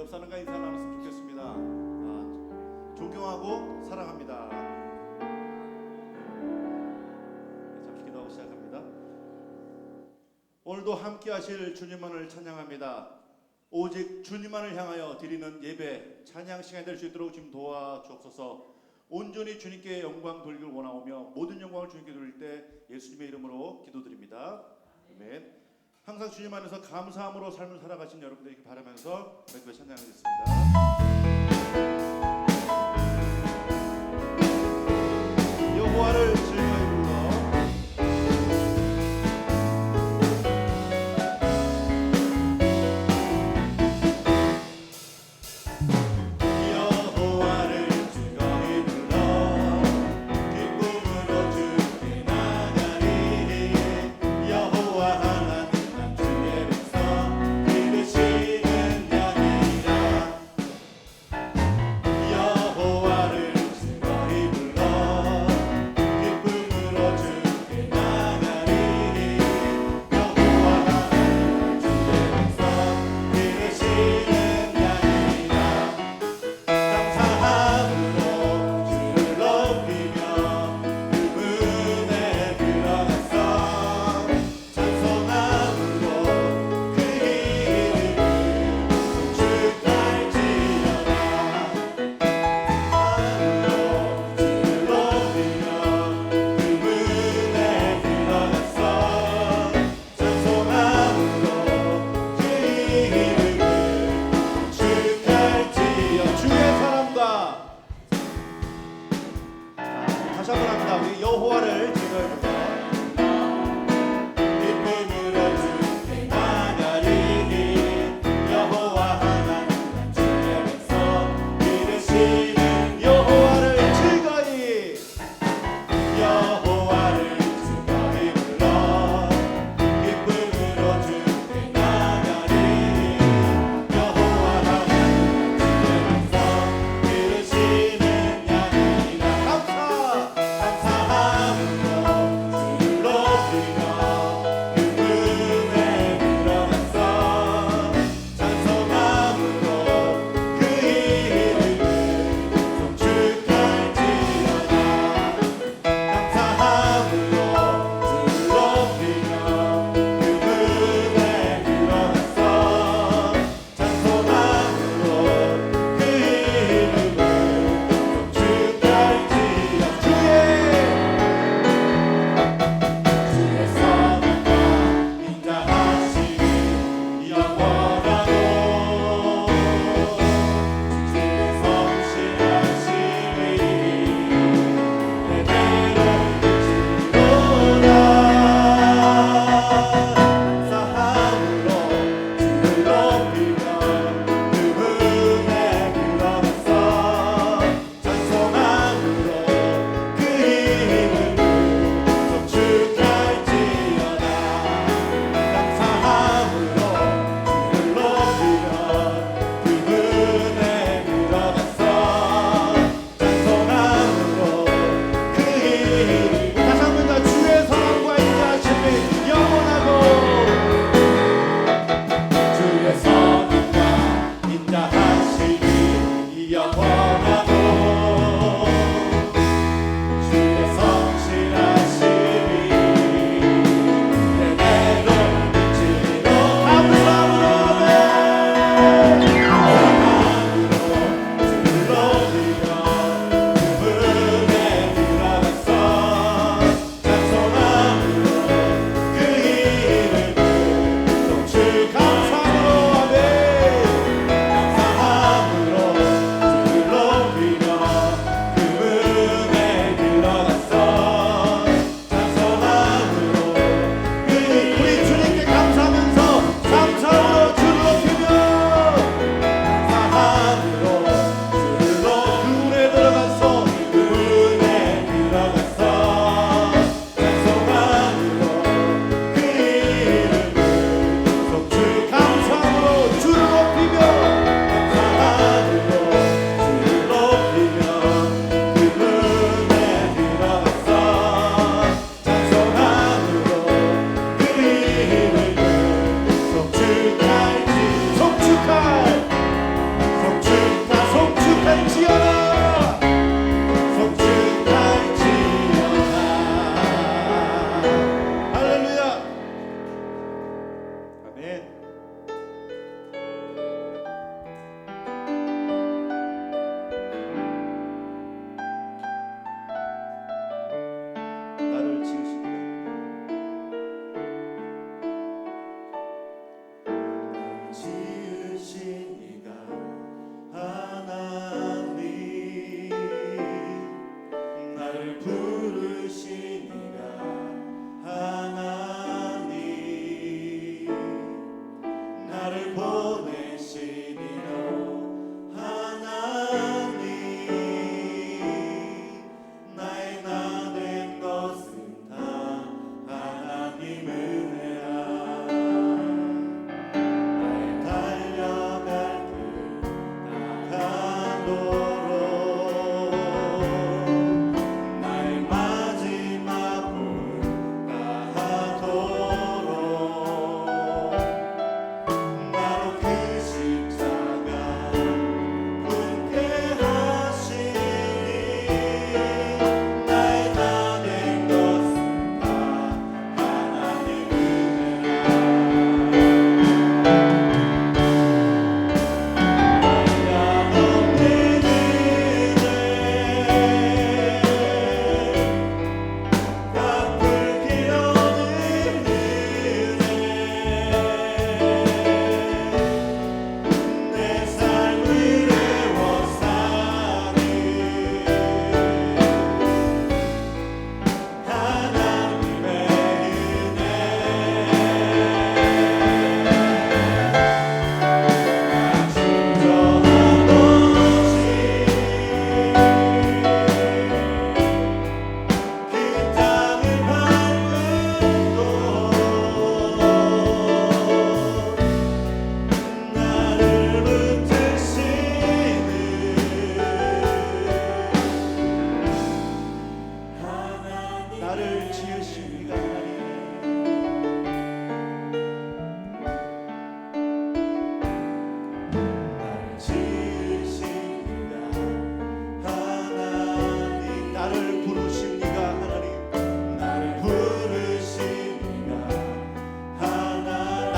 옆 사람과 인사 나눴으면 좋겠습니다. 존경하고 사랑합니다. 잠시 기도하고 시작합니다. 오늘도 함께 하실 주님만을 찬양합니다. 오직 주님만을 향하여 드리는 예배, 찬양 시간이 될 수 있도록 주님 도와주옵소서. 온전히 주님께 영광 돌리길 원하오며 모든 영광을 주님께 돌릴 때 예수님의 이름으로 기도드립니다. 아멘. 항상 주님 안에서 감사함으로 삶을 살아가신 여러분들에게 바라면서 매일 찬양하겠습니다. 여호와를 즐거이 불러 기쁨으로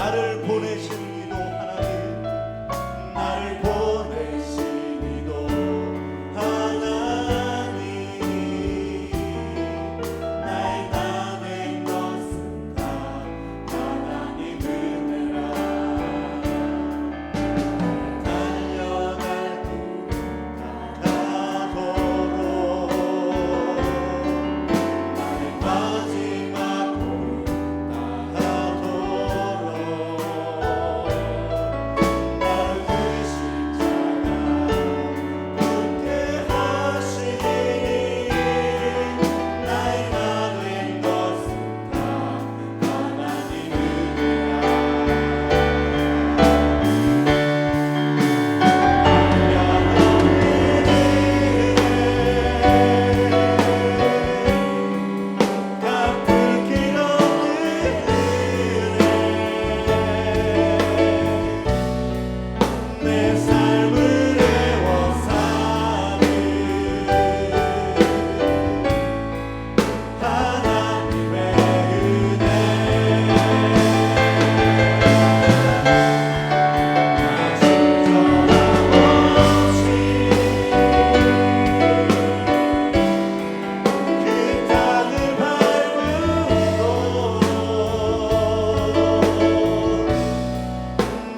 나를 보내신 이도 하나님, 나를 보내신 이도 하나님, 나의 다 된 것은 다 하나님 은혜라. 달려갈 길 다가도록 나의 마지막 골 다하도록 나를 의식자가 굳게 하시니 나의 다 된 것은 다 하나님 은혜라. 갚을 길 없는 은혜, 내 삶을 애워사는 하나님의 은혜. 그 땅을 밟고도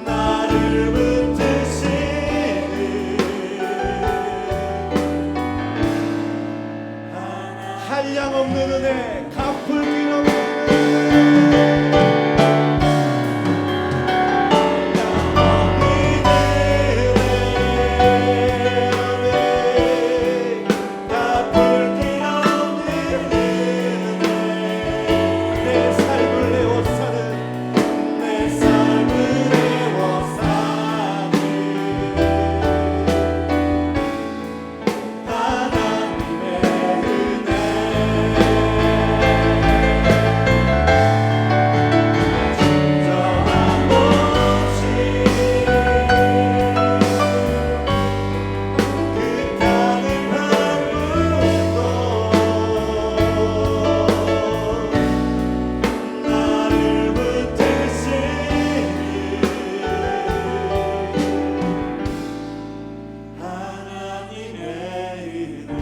나를 붙드시는 한량 없는 은혜, 갚을 길 없는 갚을 길 없는 은혜, 내 삶을 애워사는, 내 삶을 애워사는 하나님의 은혜. 진정한 없이 그 땅을 밟고도 나를 붙드시는 하나님의 은혜.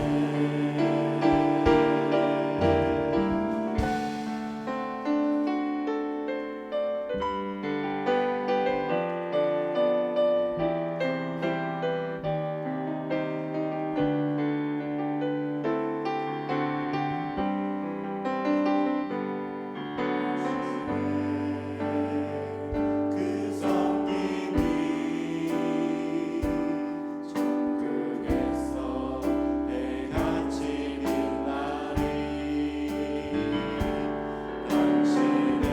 그 섬김이 천국에서 해같이 빛나리. 당신의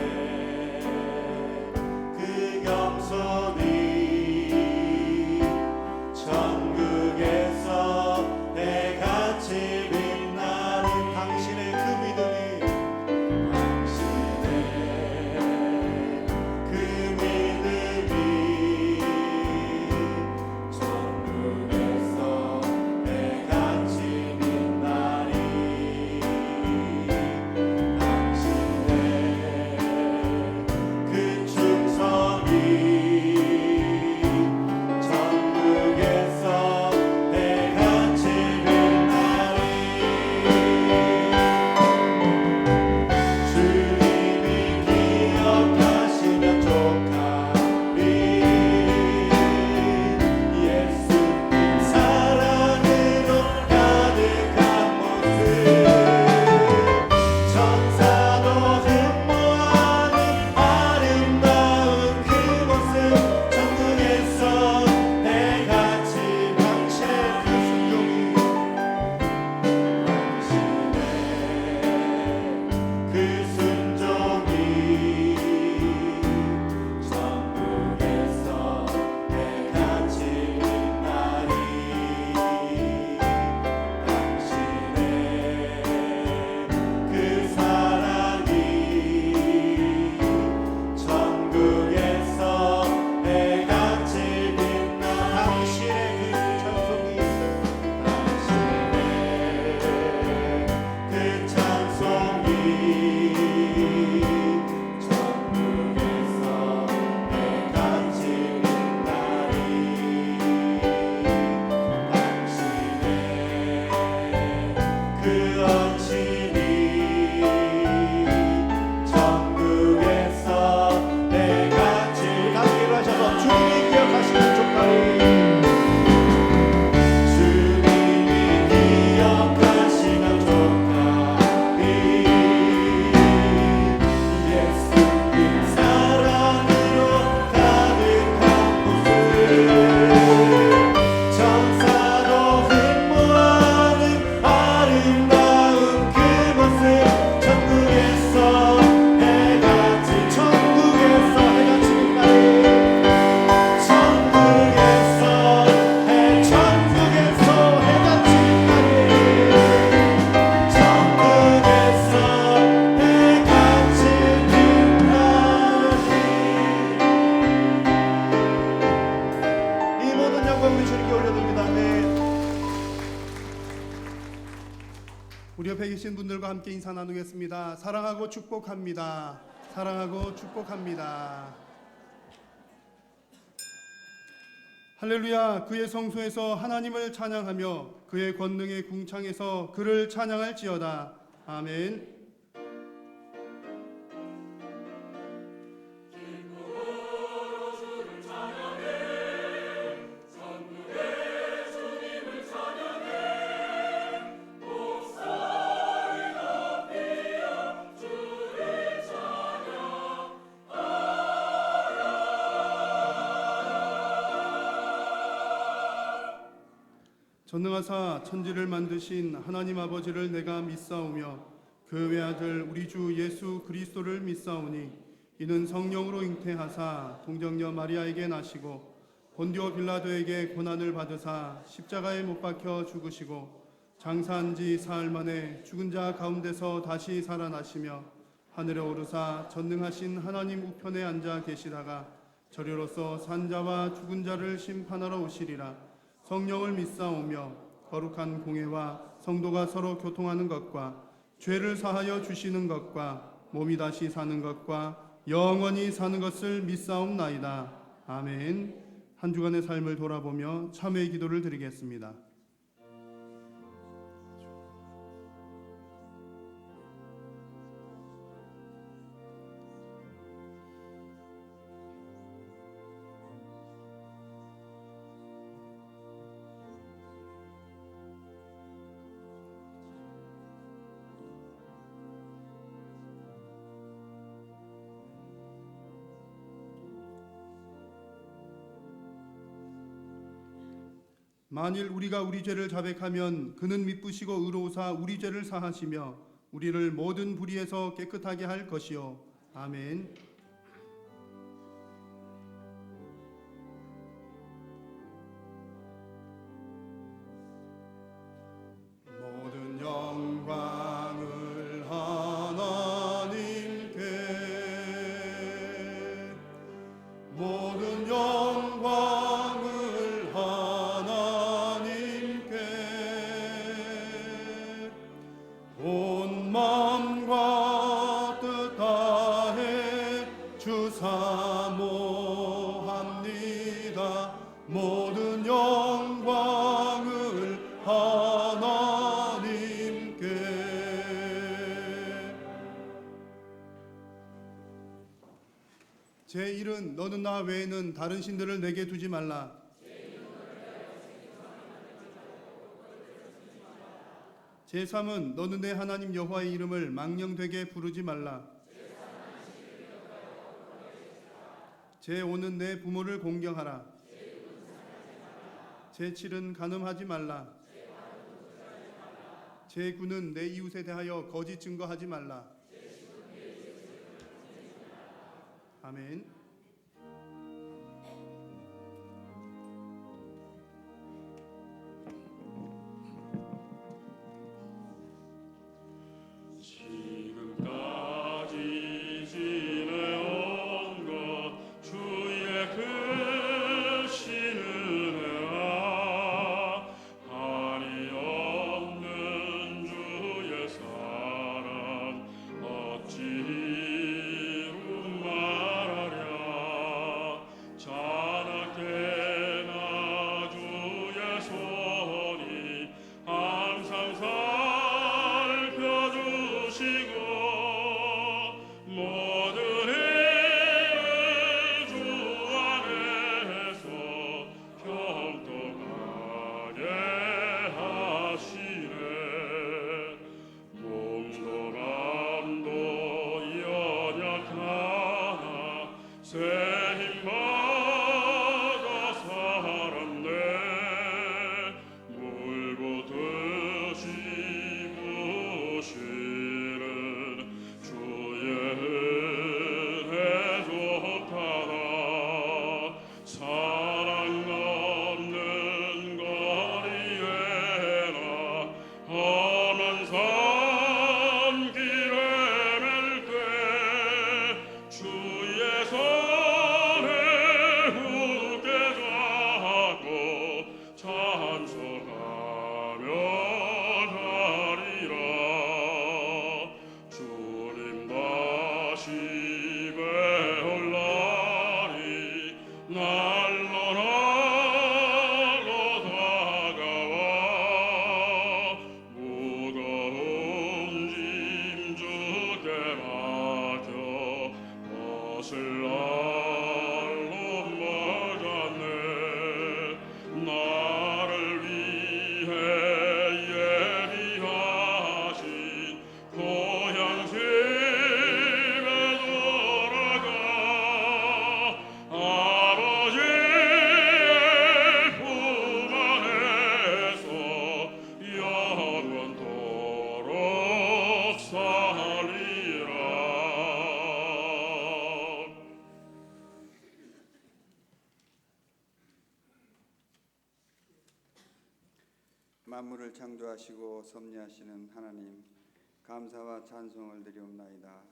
옆에 계신 분들과 함께 인사 나누겠습니다. 사랑하고 축복합니다. 사랑하고 축복합니다. 할렐루야. 그의 성소에서 하나님을 찬양하며 그의 권능의 궁창에서 그를 찬양할지어다. 아멘. 전능하사 천지를 만드신 하나님 아버지를 내가 믿사오며 그 외아들 우리 주 예수 그리스도를 믿사오니 이는 성령으로 잉태하사 동정녀 마리아에게 나시고 본디오 빌라도에게 고난을 받으사 십자가에 못 박혀 죽으시고 장사한 지 사흘 만에 죽은 자 가운데서 다시 살아나시며 하늘에 오르사 전능하신 하나님 우편에 앉아 계시다가 저리로서 산자와 죽은 자를 심판하러 오시리라. 성령을 믿사오며 거룩한 공회와 성도가 서로 교통하는 것과 죄를 사하여 주시는 것과 몸이 다시 사는 것과 영원히 사는 것을 믿사옵나이다. 아멘. 한 주간의 삶을 돌아보며 참회의 기도를 드리겠습니다. 만일 우리가 우리 죄를 자백하면 그는 미쁘시고 의로우사 우리 죄를 사하시며 우리를 모든 불의에서 깨끗하게 할 것이요. 아멘. 모든 영광을 하나님께, 모든 영광을 하나님께, 온 마음과 뜻 다해 주 사모합니다. 모든 영광을 하나님께. 제1은 너는 나 외에는 다른 신들을 내게 두지 말라. 제3은 너는 내 하나님 여호와의 이름을 망령되게 부르지 말라. 제5는 내 부모를 공경하라. 제7은 간음하지 말라. 제9는 내 이웃에 대하여 거짓 증거하지 말라. 아멘. 지금까지 지내온 것 주의 크신 은혜와 한이 없는 주의 사랑 어찌 이루 말하랴. 자나깨나 주의 손이 항상 살펴주시고 모든 일을 주 안에서 평통하게 하시네. 몸도 맘도 연약하나 새 힘 받아 살았네. 물보듯이 부으시는 주의 은혜 좋다라. 사랑 없는 거리에나 험한 산길에 맬 때 주의 손 날로 맞았네. 나를 위해 예비하신 고향 집에 돌아가 아버지의 품 안에서 영원토록 살리라. 만물을 창조하시고 섭리하시는 하나님, 감사와 찬송을 드리옵나이다.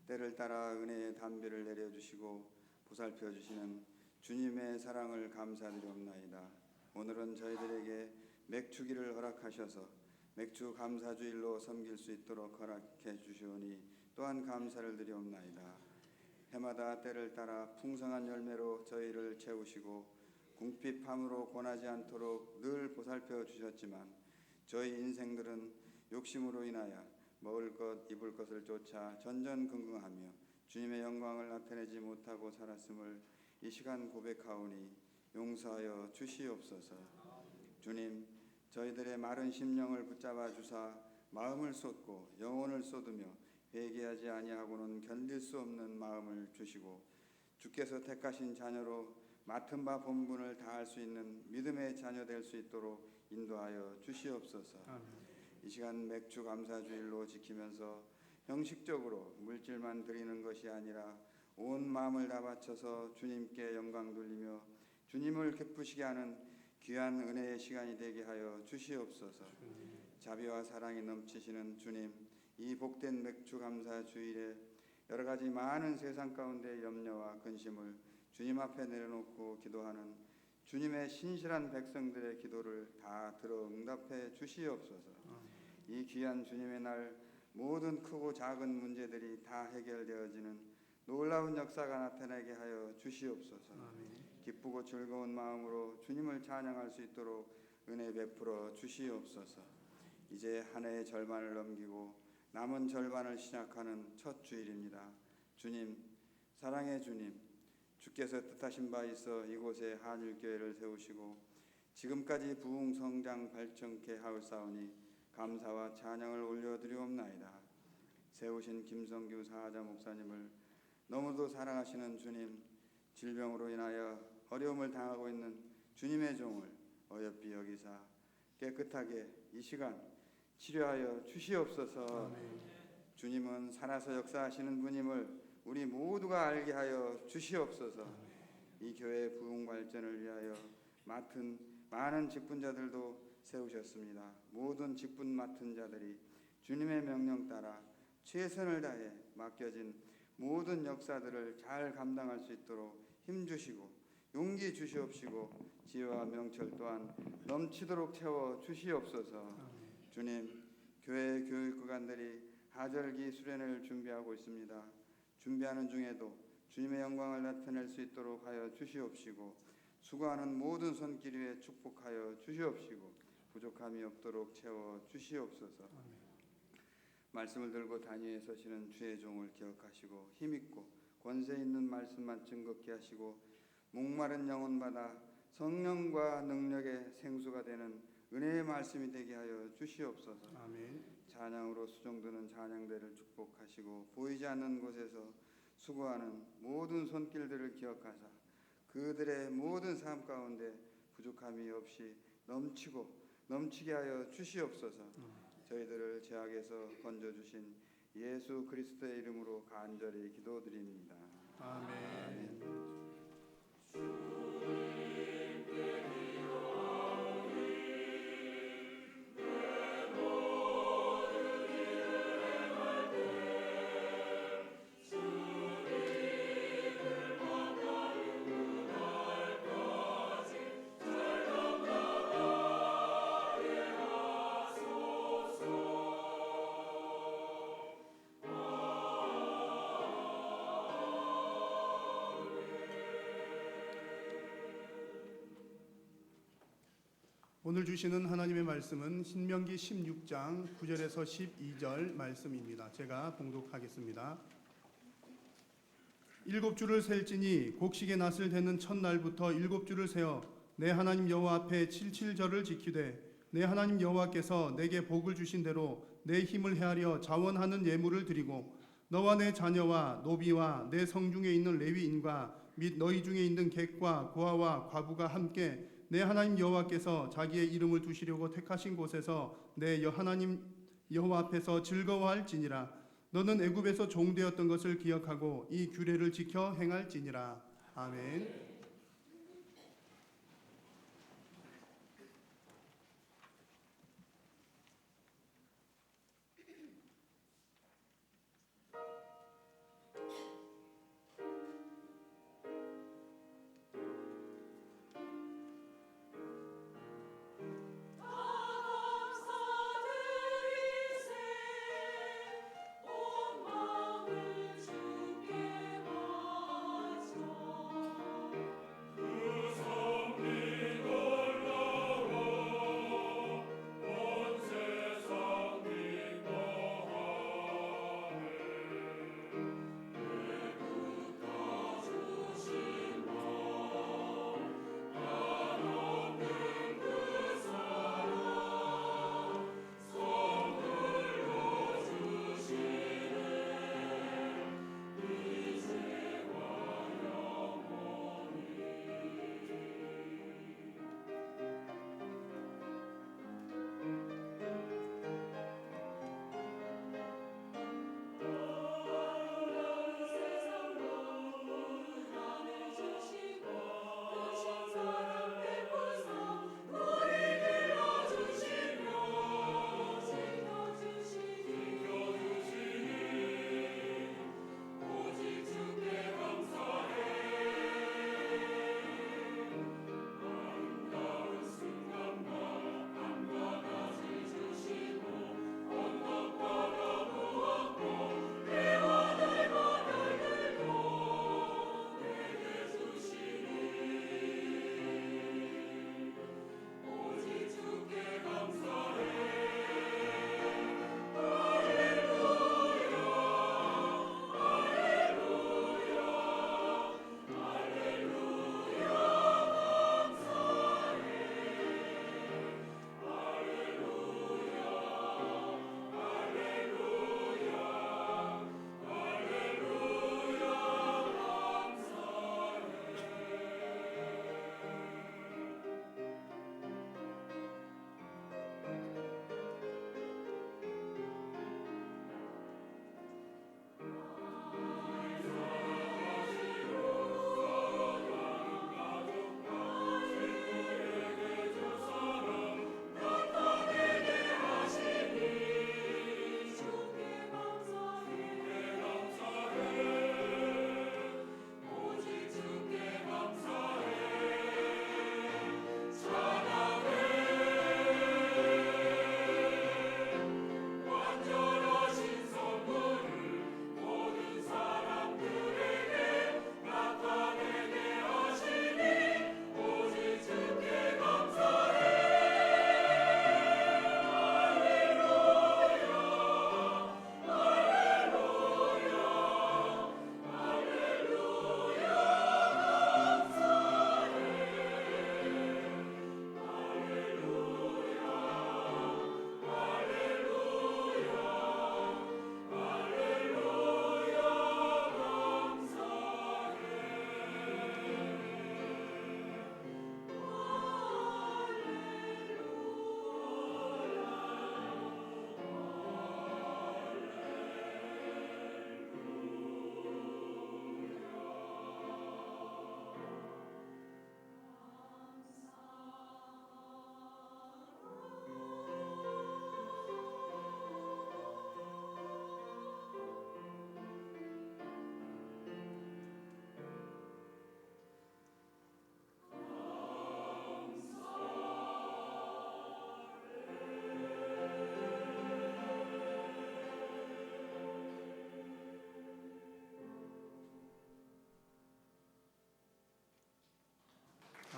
때를 따라 은혜의 담비를 내려주시고 보살펴 주시는 주님의 사랑을 감사드리옵나이다. 오늘은 저희들에게 맥주기를 허락하셔서 맥주 감사주일로 섬길 수 있도록 허락해 주시오니 또한 감사를 드리옵나이다. 해마다 때를 따라 풍성한 열매로 저희를 채우시고 궁핍함으로 권하지 않도록 늘 보살펴 주셨지만 저희 인생들은 욕심으로 인하여 먹을 것 입을 것을 쫓아 전전긍긍하며 주님의 영광을 나타내지 못하고 살았음을 이 시간 고백하오니 용서하여 주시옵소서. 주님, 저희들의 마른 심령을 붙잡아 주사 마음을 쏟고 영혼을 쏟으며 회개하지 아니하고는 견딜 수 없는 마음을 주시고 주께서 택하신 자녀로 맡은 바 본분을 다할 수 있는 믿음의 자녀 될 수 있도록 인도하여 주시옵소서. 이 시간 맥주 감사주일로 지키면서 형식적으로 물질만 드리는 것이 아니라 온 마음을 다 바쳐서 주님께 영광 돌리며 주님을 기쁘시게 하는 귀한 은혜의 시간이 되게 하여 주시옵소서. 자비와 사랑이 넘치시는 주님, 이 복된 맥주 감사주일에 여러 가지 많은 세상 가운데 염려와 근심을 주님 앞에 내려놓고 기도하는 주님의 신실한 백성들의 기도를 다 들어 응답해 주시옵소서. 이 귀한 주님의 날 모든 크고 작은 문제들이 다 해결되어지는 놀라운 역사가 나타나게 하여 주시옵소서. 기쁘고 즐거운 마음으로 주님을 찬양할 수 있도록 은혜 베풀어 주시옵소서. 이제 한 해의 절반을 넘기고 남은 절반을 시작하는 첫 주일입니다. 주님, 사랑의 주님, 주께서 뜻하신 바 있어 이곳에 한일교회를 세우시고 지금까지 부흥 성장 발전케 하옵사오니 감사와 찬양을 올려드리옵나이다. 세우신 김성규 사하자 목사님을 너무도 사랑하시는 주님, 질병으로 인하여 어려움을 당하고 있는 주님의 종을 어여삐 여기사 깨끗하게 이 시간 치료하여 주시옵소서. 주님은 살아서 역사하시는 분임을 우리 모두가 알게 하여 주시옵소서. 이 교회의 부흥 발전을 위하여 맡은 많은 직분자들도 세우셨습니다. 모든 직분 맡은 자들이 주님의 명령 따라 최선을 다해 맡겨진 모든 역사들을 잘 감당할 수 있도록 힘주시고 용기 주시옵시고 지혜와 명철 또한 넘치도록 채워 주시옵소서. 주님, 교회 교육기관들이 하절기 수련회를 준비하고 있습니다. 준비하는 중에도 주님의 영광을 나타낼 수 있도록 하여 주시옵시고 수고하는 모든 손길 위에 축복하여 주시옵시고 부족함이 없도록 채워 주시옵소서. 말씀을 들고 단위에 서시는 주의 종을 기억하시고 힘있고 권세 있는 말씀만 증거케 하시고 목마른 영혼마다 성령과 능력의 생수가 되는 은혜의 말씀이 되게 하여 주시옵소서. 아멘. 찬양으로 수종드는 찬양대를 축복하시고 보이지 않는 곳에서 수고하는 모든 손길들을 기억하사 그들의 모든 삶 가운데 부족함이 없이 넘치게 하여 주시옵소서. 저희들을 죄악에서 건져주신 예수 그리스도의 이름으로 간절히 기도드립니다. 아멘. 오늘 주시는 하나님의 말씀은 신명기 16장 9절에서 12절 말씀입니다. 제가 봉독하겠습니다. 일곱 주를 셀지니 곡식의 낫을 대는 첫날부터 일곱 주를 세어 내 하나님 여호와 앞에 칠칠절을 지키되 내 하나님 여호와께서 내게 복을 주신 대로 내 힘을 헤아려 자원하는 예물을 드리고 너와 내 자녀와 노비와 내 성중에 있는 레위인과 및 너희 중에 있는 객과 고아와 과부가 함께 내 하나님 여호와께서 자기의 이름을 두시려고 택하신 곳에서 내 하나님 여호와 앞에서 즐거워할지니라. 너는 애굽에서 종되었던 것을 기억하고 이 규례를 지켜 행할지니라. 아멘.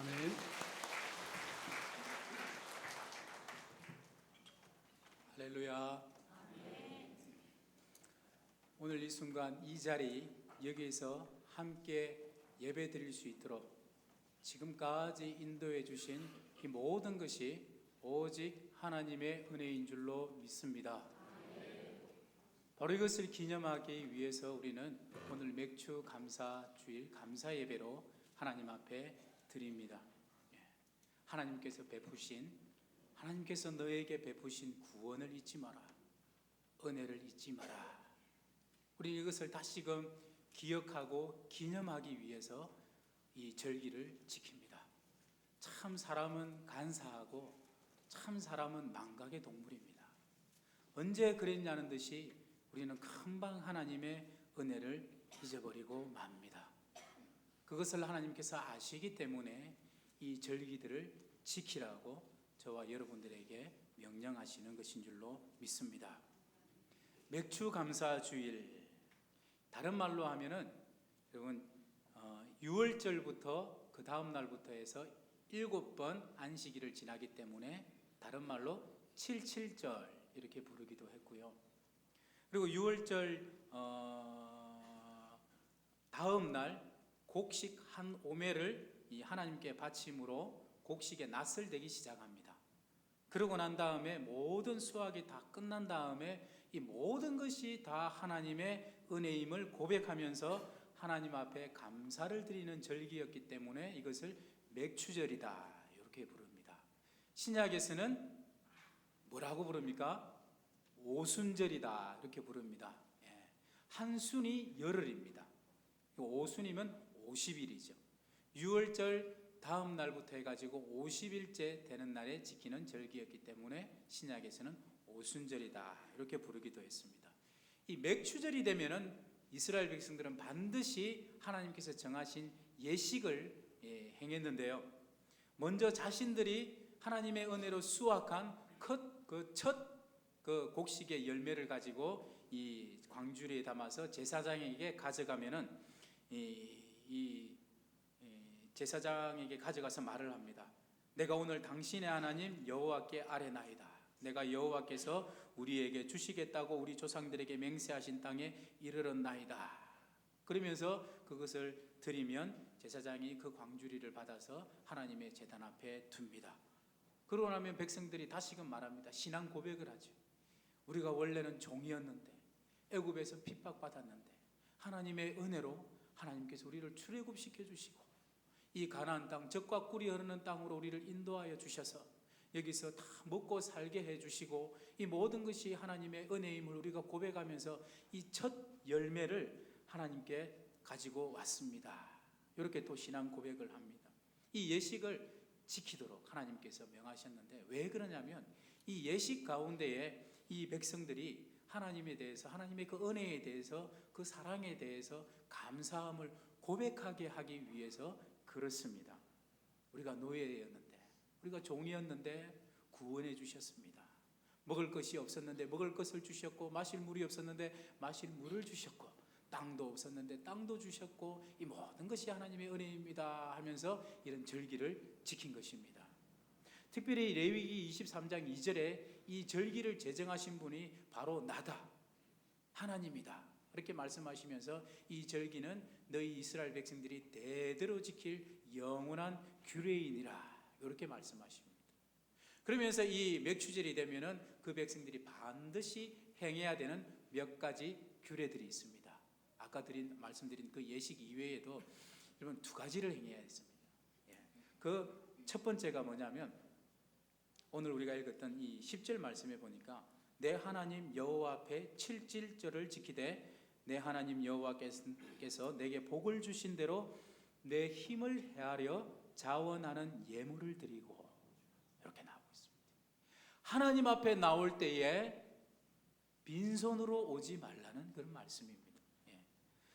아멘. 할렐루야. 오늘 이 순간 이 자리 여기에서 함께 예배 드릴 수 있도록 지금까지 인도해 주신 이 모든 것이 오직 하나님의 은혜인 줄로 믿습니다. 바로 이것을 기념하기 위해서 우리는 오늘 맥주 감사 주일 감사 예배로 하나님 앞에 드립니다. 하나님께서 너에게 베푸신 구원을 잊지 마라. 은혜를 잊지 마라. 우리 이것을 다시금 기억하고 기념하기 위해서 이 절기를 지킵니다. 참 사람은 간사하고 참 사람은 망각의 동물입니다. 언제 그랬냐는 듯이 우리는 금방 하나님의 은혜를 잊어버리고 맙니다. 그것을 하나님께서 아시기 때문에 이 절기들을 지키라고 저와 여러분들에게 명령하시는 것인 줄로 믿습니다. 맥주 감사 주일, 다른 말로 하면은 여러분 6월절부터 그 다음 날부터 해서 7번 안식일을 지나기 때문에 다른 말로 77절 이렇게 부르기도 했고요. 그리고 6월절 다음 날 곡식 한 오매를 이 하나님께 바침으로 곡식의 낫을 대기 시작합니다. 그러고 난 다음에 모든 수확이 다 끝난 다음에 이 모든 것이 다 하나님의 은혜임을 고백하면서 하나님 앞에 감사를 드리는 절기였기 때문에 이것을 맥추절이다 이렇게 부릅니다. 신약에서는 뭐라고 부릅니까? 오순절이다 이렇게 부릅니다. 한 순이 열흘입니다. 오순이면 50일이죠. 6월절 다음 날부터 해가지고 50일째 되는 날에 지키는 절기였기 때문에 신약에서는 오순절이다 이렇게 부르기도 했습니다. 이 맥추절이 되면은 이스라엘 백성들은 반드시 하나님께서 정하신 예식을 행했는데요. 먼저 자신들이 하나님의 은혜로 수확한 첫 곡식의 열매를 가지고 이 광주리에 담아서 제사장에게 가져가면은 이 제사장에게 가져가서 말을 합니다. 내가 오늘 당신의 하나님 여호와께 아뢰나이다. 내가 여호와께서 우리에게 주시겠다고 우리 조상들에게 맹세하신 땅에 이르렀나이다. 그러면서 그것을 드리면 제사장이 그 광주리를 받아서 하나님의 제단 앞에 둡니다. 그러고 나면 백성들이 다시금 말합니다. 신앙 고백을 하죠. 우리가 원래는 종이었는데 애굽에서 핍박받았는데 하나님의 은혜로 하나님께서 우리를 출애굽시켜 주시고 이 가나안 땅 젖과 꿀이 흐르는 땅으로 우리를 인도하여 주셔서 여기서 다 먹고 살게 해주시고 이 모든 것이 하나님의 은혜임을 우리가 고백하면서 이 첫 열매를 하나님께 가지고 왔습니다. 이렇게 또 신앙 고백을 합니다. 이 예식을 지키도록 하나님께서 명하셨는데 왜 그러냐면 이 예식 가운데에 이 백성들이 하나님에 대해서 하나님의 그 은혜에 대해서 그 사랑에 대해서 감사함을 고백하게 하기 위해서 그렇습니다. 우리가 노예였는데 우리가 종이었는데 구원해 주셨습니다. 먹을 것이 없었는데 먹을 것을 주셨고 마실 물이 없었는데 마실 물을 주셨고 땅도 없었는데 땅도 주셨고 이 모든 것이 하나님의 은혜입니다 하면서 이런 절기를 지킨 것입니다. 특별히 레위기 23장 2절에 이 절기를 제정하신 분이 바로 나다 하나님이다 이렇게 말씀하시면서 이 절기는 너희 이스라엘 백성들이 대대로 지킬 영원한 규례이니라 이렇게 말씀하십니다. 그러면서 이 맥추절이 되면은 그 백성들이 반드시 행해야 되는 몇 가지 규례들이 있습니다. 아까 말씀드린 그 예식 이외에도 여러분 두 가지를 행해야 했습니다. 그 첫 번째가 뭐냐면 오늘 우리가 읽었던 이 10절 말씀에 보니까 내 하나님 여호와 앞에 칠칠절을 지키되 내 하나님 여호와께서 내게 복을 주신 대로 내 힘을 헤아려 자원하는 예물을 드리고 이렇게 나오고 있습니다. 하나님 앞에 나올 때에 빈손으로 오지 말라는 그런 말씀입니다.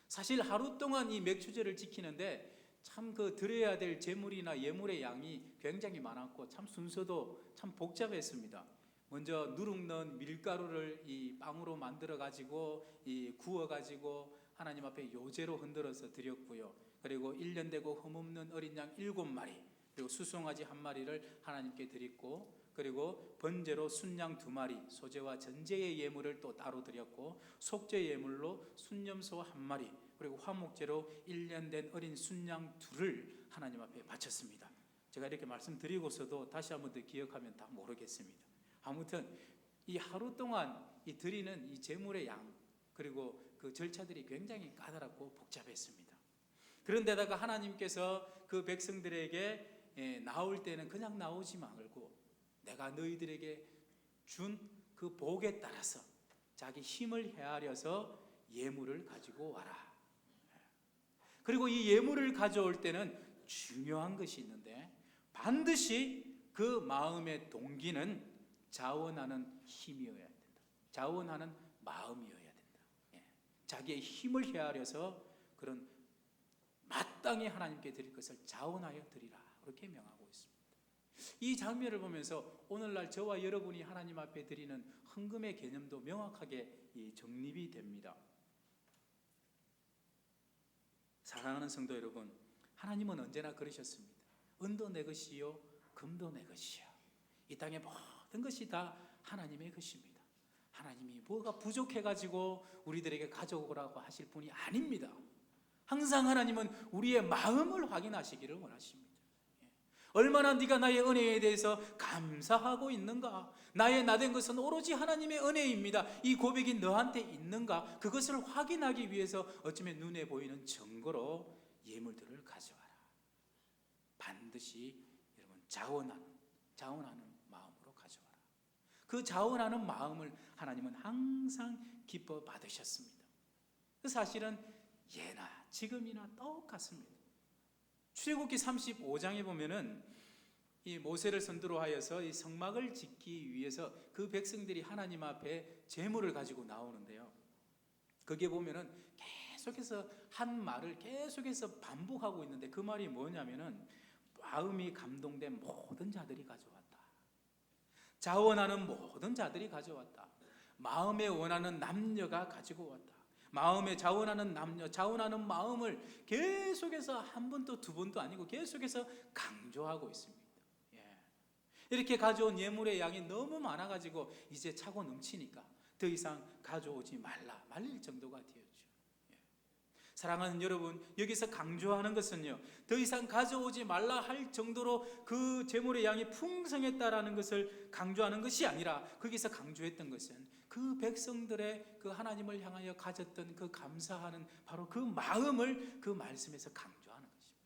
사실 하루 동안 이 맥추절을 지키는데 참 그 드려야 될 제물이나 예물의 양이 굉장히 많았고 참 순서도 참 복잡했습니다. 먼저 누룩 넣은 밀가루를 이 빵으로 만들어 가지고 이 구워 가지고 하나님 앞에 요제로 흔들어서 드렸고요. 그리고 1년 되고 흠없는 어린 양 7마리 그리고 수송아지 1마리를 하나님께 드렸고 그리고 번제로 순양 2마리 소제와 전제의 예물을 또 따로 드렸고 속죄 예물로 순염소 1마리 그리고 화목제로 1년 된 어린 순양 둘을 하나님 앞에 바쳤습니다. 제가 이렇게 말씀드리고서도 다시 한번 더 기억하면 다 모르겠습니다. 아무튼 이 하루 동안 이 드리는 이 제물의 양 그리고 그 절차들이 굉장히 까다롭고 복잡했습니다. 그런데다가 하나님께서 그 백성들에게 나올 때는 그냥 나오지 말고 내가 너희들에게 준 그 복에 따라서 자기 힘을 헤아려서 예물을 가지고 와라. 그리고 이 예물을 가져올 때는 중요한 것이 있는데 반드시 그 마음의 동기는 자원하는 힘이어야 된다. 자원하는 마음이어야 된다. 자기의 힘을 헤아려서 그런 마땅히 하나님께 드릴 것을 자원하여 드리라. 그렇게 명하고 있습니다. 이 장면을 보면서 오늘날 저와 여러분이 하나님 앞에 드리는 헌금의 개념도 명확하게 정립이 됩니다. 사랑하는 성도 여러분, 하나님은 언제나 그러셨습니다. 은도 내 것이요 금도 내 것이요. 이 땅의 모든 것이 다 하나님의 것입니다. 하나님이 뭐가 부족해가지고 우리들에게 가져오라고 하실 분이 아닙니다. 항상 하나님은 우리의 마음을 확인하시기를 원하십니다. 얼마나 네가 나의 은혜에 대해서 감사하고 있는가? 나의 나된 것은 오로지 하나님의 은혜입니다. 이 고백이 너한테 있는가? 그것을 확인하기 위해서 어쩌면 눈에 보이는 증거로 예물들을 가져와라. 반드시 여러분 자원하는 마음으로 가져와라. 그 자원하는 마음을 하나님은 항상 기뻐 받으셨습니다. 그 사실은 예나 지금이나 똑같습니다. 출애굽기 35장에 보면은 이 모세를 선두로 하여서 이 성막을 짓기 위해서 그 백성들이 하나님 앞에 제물을 가지고 나오는데요. 거기에 보면은 계속해서 한 말을 계속해서 반복하고 있는데 그 말이 뭐냐면은 마음이 감동된 모든 자들이 가져왔다. 자원하는 모든 자들이 가져왔다. 마음에 원하는 남녀가 가지고 왔다. 마음에 자원하는 남녀, 자원하는 마음을 계속해서 한 번도 두 번도 아니고 계속해서 강조하고 있습니다. 이렇게 가져온 예물의 양이 너무 많아가지고 이제 차고 넘치니까 더 이상 가져오지 말릴 정도가 되었죠. 사랑하는 여러분, 여기서 강조하는 것은요, 더 이상 가져오지 말라 할 정도로 그 제물의 양이 풍성했다라는 것을 강조하는 것이 아니라 거기서 강조했던 것은 그 백성들의 그 하나님을 향하여 가졌던 그 감사하는 바로 그 마음을 그 말씀에서 강조하는 것입니다.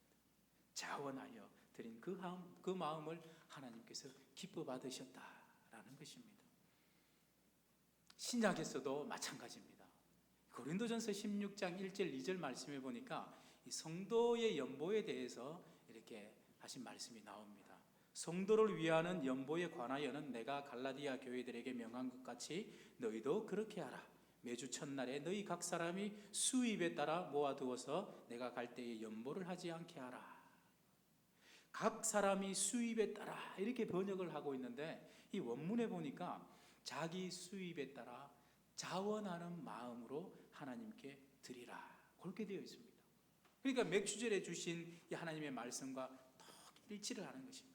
자원하여 드린 그 마음을 하나님께서 기뻐 받으셨다라는 것입니다. 신약에서도 마찬가지입니다. 고린도전서 16장 1절 2절 말씀해 보니까 이 성도의 연보에 대해서 이렇게 하신 말씀이 나옵니다. 성도를 위하는 연보에 관하여는 내가 갈라디아 교회들에게 명한 것 같이 너희도 그렇게 하라. 매주 첫날에 너희 각 사람이 수입에 따라 모아두어서 내가 갈 때에 연보를 하지 않게 하라. 각 사람이 수입에 따라 이렇게 번역을 하고 있는데 이 원문에 보니까 자기 수입에 따라 자원하는 마음으로 하나님께 드리라. 그렇게 되어 있습니다. 그러니까 맥주절에 주신 이 하나님의 말씀과 톡 일치를 하는 것입니다.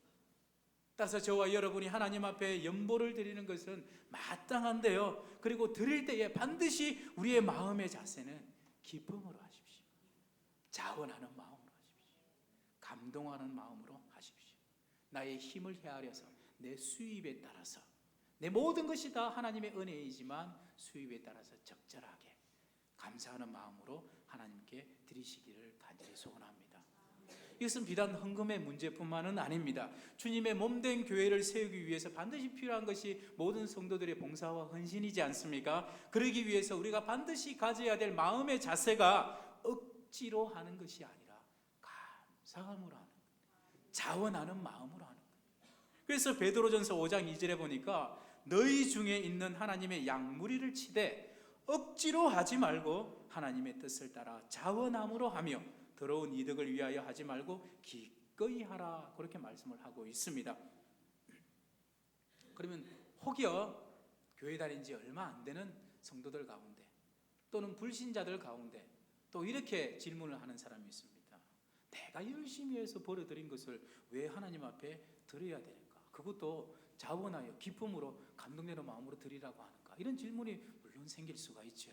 따라서 저와 여러분이 하나님 앞에 연보를 드리는 것은 마땅한데요. 그리고 드릴 때에 반드시 우리의 마음의 자세는 기쁨으로 하십시오. 자원하는 마음으로 하십시오. 감동하는 마음으로 하십시오. 나의 힘을 헤아려서 내 수입에 따라서 내 모든 것이 다 하나님의 은혜이지만 수입에 따라서 적절하게 감사하는 마음으로 하나님께 드리시기를 간절히 소원합니다. 이것은 비단 헌금의 문제뿐만은 아닙니다. 주님의 몸된 교회를 세우기 위해서 반드시 필요한 것이 모든 성도들의 봉사와 헌신이지 않습니까? 그러기 위해서 우리가 반드시 가져야 될 마음의 자세가 억지로 하는 것이 아니라 감사함으로 하는 것, 자원하는 마음으로 하는 것. 그래서 베드로전서 5장 2절에 보니까 너희 중에 있는 하나님의 양무리를 치되 억지로 하지 말고 하나님의 뜻을 따라 자원함으로 하며 더러운 이득을 위하여 하지 말고 기꺼이 하라. 그렇게 말씀을 하고 있습니다. 그러면 혹여 교회 다닌 지 얼마 안 되는 성도들 가운데 또는 불신자들 가운데 또 이렇게 질문을 하는 사람이 있습니다. 내가 열심히 해서 벌어들인 것을 왜 하나님 앞에 드려야 되는가? 그것도 자원하여 기쁨으로 감동되는 마음으로 드리라고 하는가? 이런 질문이 물론 생길 수가 있죠.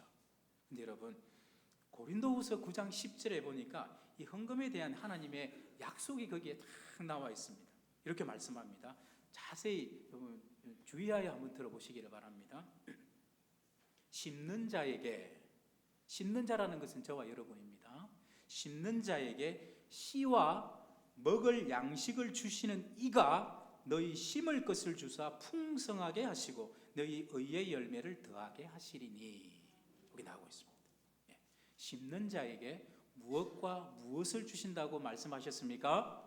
근데 여러분, 고린도후서 9장 10절에 보니까 이 헌금에 대한 하나님의 약속이 거기에 딱 나와 있습니다. 이렇게 말씀합니다. 자세히 여러분 주의하여 한번 들어보시기를 바랍니다. 심는 자라는 것은 저와 여러분입니다. 심는 자에게 씨와 먹을 양식을 주시는 이가 너희 심을 것을 주사 풍성하게 하시고 너희 의의 열매를 더하게 하시리니. 여기 나오고 있습니다. 심는 자에게 무엇과 무엇을 주신다고 말씀하셨습니까?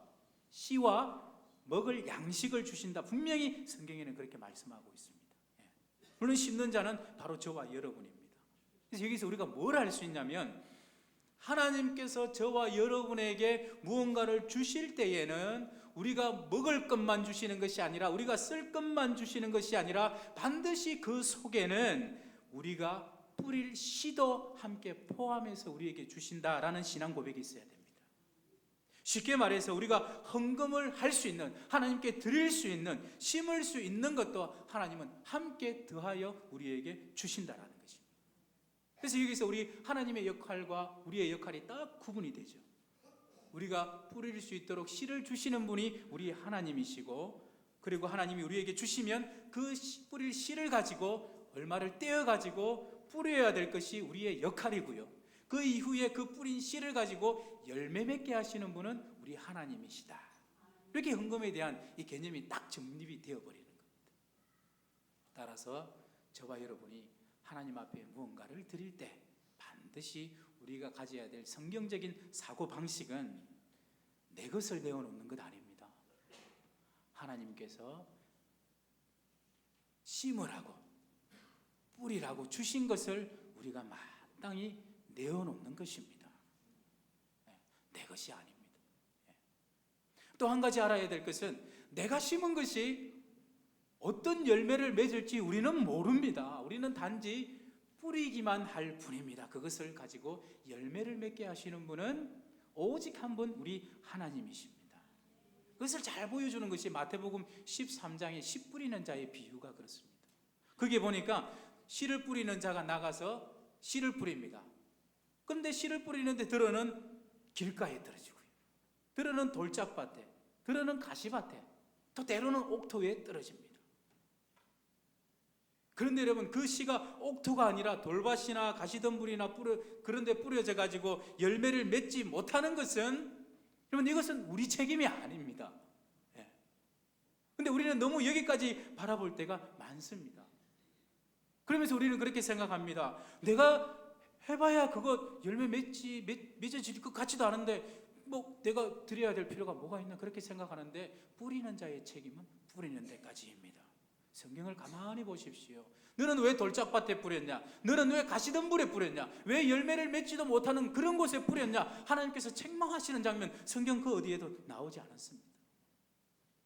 씨와 먹을 양식을 주신다. 분명히 성경에는 그렇게 말씀하고 있습니다. 물론 심는 자는 바로 저와 여러분입니다. 그래서 여기서 우리가 뭘 할 수 있냐면 하나님께서 저와 여러분에게 무언가를 주실 때에는 우리가 먹을 것만 주시는 것이 아니라 우리가 쓸 것만 주시는 것이 아니라 반드시 그 속에는 우리가 뿌릴 씨도 함께 포함해서 우리에게 주신다라는 신앙 고백이 있어야 됩니다. 쉽게 말해서 우리가 헌금을 할 수 있는, 하나님께 드릴 수 있는, 심을 수 있는 것도 하나님은 함께 더하여 우리에게 주신다라는 것입니다. 그래서 여기서 우리 하나님의 역할과 우리의 역할이 딱 구분이 되죠. 우리가 뿌릴 수 있도록 씨를 주시는 분이 우리 하나님이시고, 그리고 하나님이 우리에게 주시면 그 뿌릴 씨를 가지고 얼마를 떼어 가지고 뿌려야 될 것이 우리의 역할이고요. 그 이후에 그 뿌린 씨를 가지고 열매 맺게 하시는 분은 우리 하나님이시다. 이렇게 헌금에 대한 이 개념이 딱 정립이 되어버리는 겁니다. 따라서 저와 여러분이 하나님 앞에 무언가를 드릴 때 반드시 우리가 가져야 될 성경적인 사고방식은 내 것을 내어놓는 것 아닙니다. 하나님께서 심으라고 뿌리라고 주신 것을 우리가 마땅히 내어놓는 것입니다. 내 것이 아닙니다. 또 한 가지 알아야 될 것은 내가 심은 것이 어떤 열매를 맺을지 우리는 모릅니다. 우리는 단지 뿌리기만 할 뿐입니다. 그것을 가지고 열매를 맺게 하시는 분은 오직 한 분 우리 하나님이십니다. 그것을 잘 보여주는 것이 마태복음 13장의 씨 뿌리는 자의 비유가 그렇습니다. 거기에 보니까 씨를 뿌리는 자가 나가서 씨를 뿌립니다. 그런데 씨를 뿌리는데 들어는 길가에 떨어지고요, 들어는 돌짝밭에, 들어는 가시밭에, 또 때로는 옥토에 떨어집니다. 그런데 여러분, 그 씨가 옥토가 아니라 돌밭이나 가시덤불이나 그런 데 뿌려져 가지고 열매를 맺지 못하는 것은, 여러분, 이것은 우리 책임이 아닙니다. 그런데 우리는 너무 여기까지 바라볼 때가 많습니다. 그러면서 우리는 그렇게 생각합니다. 내가 해봐야 그거 열매 맺어질 것 같지도 않은데 뭐 내가 드려야 될 필요가 뭐가 있나, 그렇게 생각하는데 뿌리는 자의 책임은 뿌리는 데까지입니다. 성경을 가만히 보십시오. 너는 왜 돌짝밭에 뿌렸냐? 너는 왜 가시덤불에 뿌렸냐? 왜 열매를 맺지도 못하는 그런 곳에 뿌렸냐? 하나님께서 책망하시는 장면 성경 그 어디에도 나오지 않았습니다.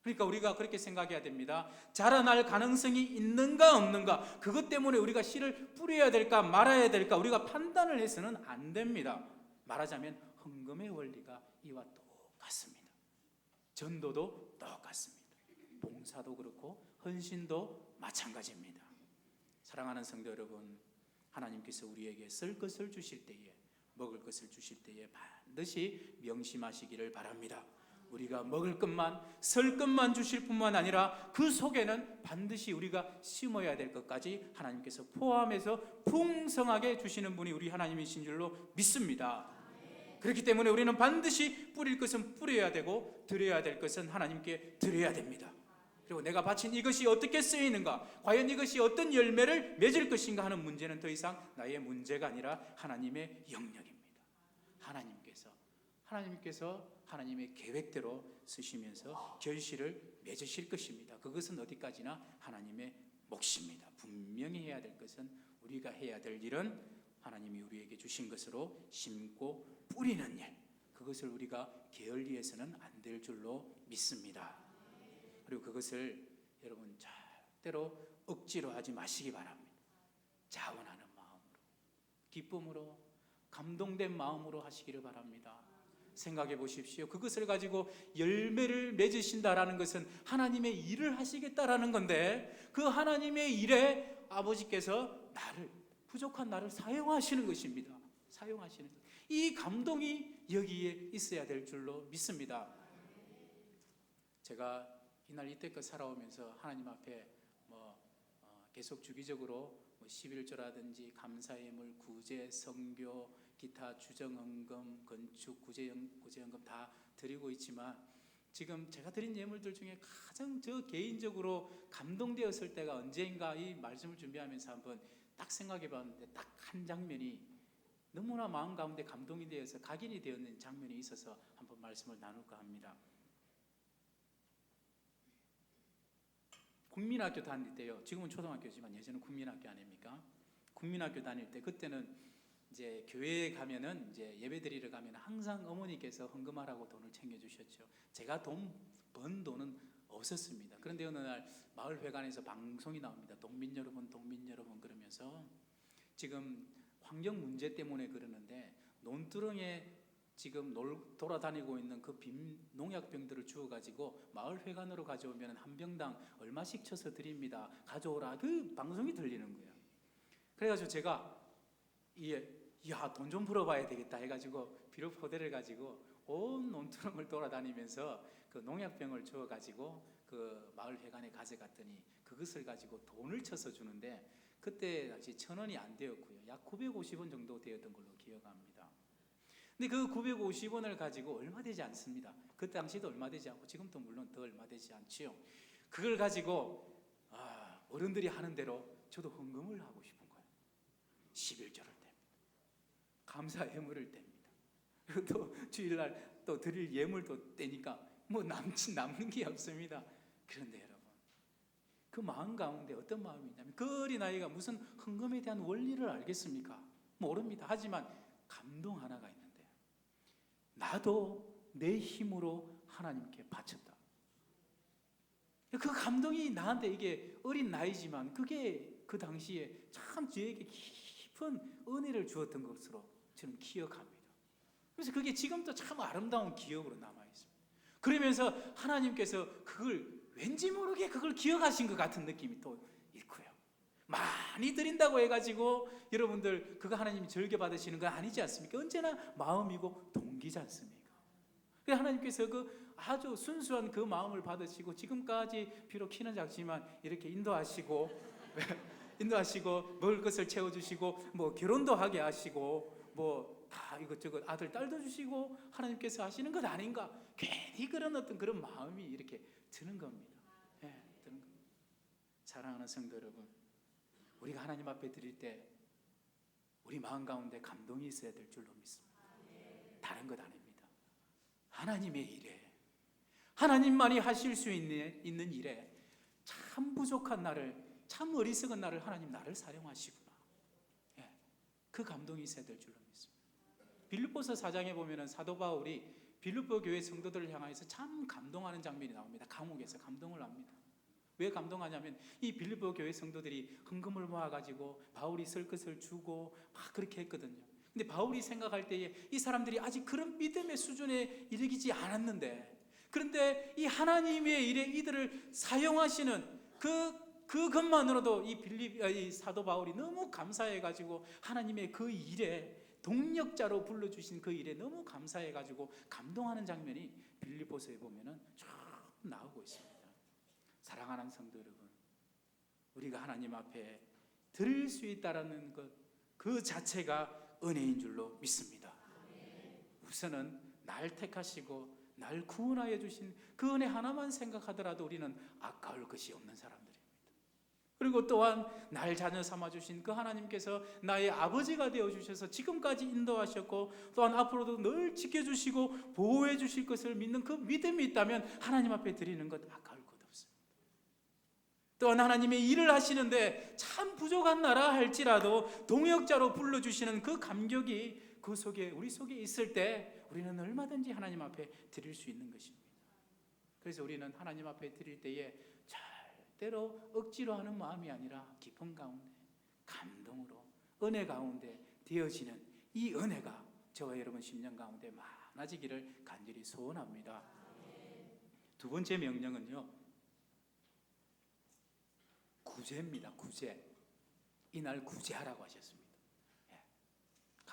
그러니까 우리가 그렇게 생각해야 됩니다. 자라날 가능성이 있는가 없는가, 그것 때문에 우리가 씨를 뿌려야 될까 말아야 될까 우리가 판단을 해서는 안 됩니다. 말하자면 헌금의 원리가 이와 똑같습니다. 전도도 똑같습니다. 봉사도 그렇고 헌신도 마찬가지입니다. 사랑하는 성도 여러분, 하나님께서 우리에게 쓸 것을 주실 때에, 먹을 것을 주실 때에 반드시 명심하시기를 바랍니다. 우리가 먹을 것만, 쓸 것만 주실 뿐만 아니라 그 속에는 반드시 우리가 심어야 될 것까지 하나님께서 포함해서 풍성하게 주시는 분이 우리 하나님이신 줄로 믿습니다. 그렇기 때문에 우리는 반드시 뿌릴 것은 뿌려야 되고 드려야 될 것은 하나님께 드려야 됩니다. 그리고 내가 바친 이것이 어떻게 쓰이는가, 과연 이것이 어떤 열매를 맺을 것인가 하는 문제는 더 이상 나의 문제가 아니라 하나님의 영역입니다. 하나님께서 하나님의 계획대로 쓰시면서 결실을 맺으실 것입니다. 그것은 어디까지나 하나님의 몫입니다. 분명히 해야 될 것은, 우리가 해야 될 일은 하나님이 우리에게 주신 것으로 심고 뿌리는 일, 그것을 우리가 게을리해서는 안 될 줄로 믿습니다. 그리고 그것을 여러분 절대로 억지로 하지 마시기 바랍니다. 자원하는 마음으로, 기쁨으로, 감동된 마음으로 하시기를 바랍니다. 생각해 보십시오. 그것을 가지고 열매를 맺으신다라는 것은 하나님의 일을 하시겠다라는 건데, 그 하나님의 일에 아버지께서 부족한 나를 사용하시는 것입니다. 사용하시는 이 감동이 여기에 있어야 될 줄로 믿습니다. 제가 이날 이때껏 살아오면서 하나님 앞에 계속 주기적으로 11조라든지 감사예물, 구제, 성교, 기타 주정헌금, 건축, 구제연금 다 드리고 있지만 지금 제가 드린 예물들 중에 가장 저 개인적으로 감동되었을 때가 언제인가 이 말씀을 준비하면서 한번 딱 생각해 봤는데 딱 한 장면이 너무나 마음 가운데 감동이 되어서 각인이 되었는 장면이 있어서 한번 말씀을 나눌까 합니다. 국민학교 다닐 때요. 지금은 초등학교지만 예전은 국민학교 아닙니까? 국민학교 다닐 때 그때는 이제 교회에 가면은 이제 예배 드리러 가면 항상 어머니께서 헌금하라고 돈을 챙겨 주셨죠. 제가 번 돈은 없었습니다. 그런데 어느 날 마을 회관에서 방송이 나옵니다. 동민 여러분 그러면서 지금 환경 문제 때문에 그러는데 논두렁에 지금 돌아다니고 있는 그 빈 농약병들을 주워가지고 마을 회관으로 가져오면 한 병당 얼마씩 쳐서 드립니다. 가져오라. 그 방송이 들리는 거예요. 그래가지고 제가 돈 좀 벌어봐야 되겠다 해가지고 비료포대를 가지고 온 논두렁을 돌아다니면서 그 농약병을 주워가지고 그 마을 회관에 가져갔더니 그것을 가지고 돈을 쳐서 주는데 그때 당시 1,000원이 안 되었고요. 약 950원 정도 되었던 걸로 기억합니다. 근데 그 950원을 가지고 얼마 되지 않습니다. 그 당시도 얼마 되지 않고 지금도 물론 더 얼마 되지 않지요. 그걸 가지고 어른들이 하는 대로 저도 헌금을 하고 싶은 거예요. 11조를 댑니다. 감사 예물을 댑니다. 그리고 또 주일날 또 드릴 예물도 떼니까 뭐 남는 게 없습니다. 그런데 여러분 그 마음 가운데 어떤 마음이 있냐면 그 어린아이가 무슨 헌금에 대한 원리를 알겠습니까? 모릅니다. 하지만 감동 하나가 있는데 나도 내 힘으로 하나님께 바쳤다. 그 감동이 나한테 이게 어린 나이지만 그게 그 당시에 참 저에게 깊은 은혜를 주었던 것으로 저는 기억합니다. 그래서 그게 지금도 참 아름다운 기억으로 남아있습니다. 그러면서 하나님께서 그걸 왠지 모르게 그걸 기억하신 것 같은 느낌이 또 있고요. 많이 드린다고 해가지고 여러분들 그거 하나님이 즐겨 받으시는 건 아니지 않습니까? 언제나 마음이고 동기지 않습니까? 그래서 하나님께서 그 아주 순수한 그 마음을 받으시고 지금까지 비록 키는 작지만 이렇게 인도하시고 먹을 것을 채워주시고 뭐 결혼도 하게 하시고 뭐 다 이것저것 아들 딸도 주시고 하나님께서 하시는 것 아닌가? 괜히 그런 어떤 그런 마음이 이렇게 드는 겁니다. 드는 겁니다. 사랑하는 성도 여러분, 우리가 하나님 앞에 드릴 때 우리 마음 가운데 감동이 있어야 될 줄로 믿습니다. 다른 것 아닙니다. 하나님의 일에 하나님만이 하실 수 있는 일에 참 부족한 나를, 참 어리석은 나를 하나님 나를 사용하시구나. 그 감동이 있어야 될 줄로 믿습니다. 빌립보서 4장에 보면은 사도 바울이 빌립보 교회 성도들을 향하여서 참 감동하는 장면이 나옵니다. 감옥에서 감동을 합니다. 왜 감동하냐면 이 빌립보 교회 성도들이 헌금을 모아가지고 바울이 쓸 것을 주고 막 그렇게 했거든요. 근데 바울이 생각할 때에 이 사람들이 아직 그런 믿음의 수준에 이르지 않았는데, 그런데 이 하나님의 일에 이들을 사용하시는 그것만으로도 이 사도 바울이 너무 감사해가지고 하나님의 그 일에 동력자로 불러주신 그 일에 너무 감사해가지고 감동하는 장면이 빌립보서에 보면은 쭉 나오고 있습니다. 사랑하는 성도 여러분, 우리가 하나님 앞에 드릴 수 있다라는 것, 그 자체가 은혜인 줄로 믿습니다. 우선은 날 택하시고 날 구원하여 주신 그 은혜 하나만 생각하더라도 우리는 아까울 것이 없는 사람들입니다. 그리고 또한 날 자녀 삼아주신 그 하나님께서 나의 아버지가 되어주셔서 지금까지 인도하셨고 또한 앞으로도 늘 지켜주시고 보호해 주실 것을 믿는 그 믿음이 있다면 하나님 앞에 드리는 것 아까울 것 없습니다. 또한 하나님의 일을 하시는데 참 부족한 나라 할지라도 동역자로 불러주시는 그 감격이 그 속에 우리 속에 있을 때 우리는 얼마든지 하나님 앞에 드릴 수 있는 것입니다. 그래서 우리는 하나님 앞에 드릴 때에 때로 억지로 하는 마음이 아니라 기쁨 가운데 감동으로 은혜 가운데 되어지는 이 은혜가 저와 여러분 심령 가운데 많아지기를 간절히 소원합니다. 두 번째 명령은요, 구제입니다. 구제. 이날 구제하라고 하셨습니다.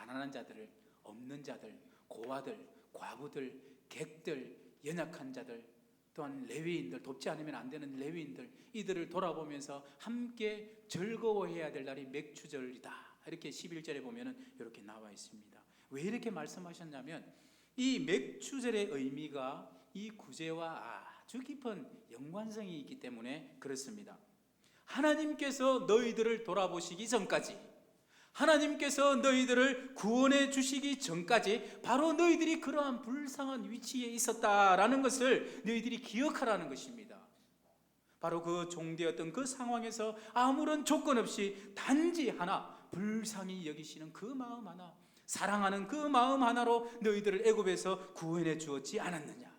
가난한 자들을, 없는 자들, 고아들, 과부들, 객들, 연약한 자들, 또한 레위인들, 돕지 않으면 안 되는 레위인들, 이들을 돌아보면서 함께 즐거워해야 될 날이 맥추절이다. 이렇게 11절에 보면은 이렇게 나와 있습니다. 왜 이렇게 말씀하셨냐면 이 맥추절의 의미가 이 구제와 아주 깊은 연관성이 있기 때문에 그렇습니다. 하나님께서 너희들을 돌아보시기 전까지, 하나님께서 너희들을 구원해 주시기 전까지 바로 너희들이 그러한 불쌍한 위치에 있었다라는 것을 너희들이 기억하라는 것입니다. 바로 그 종되었던 그 상황에서 아무런 조건 없이 단지 하나 불쌍히 여기시는 그 마음 하나, 사랑하는 그 마음 하나로 너희들을 애굽에서 구원해 주었지 않았느냐.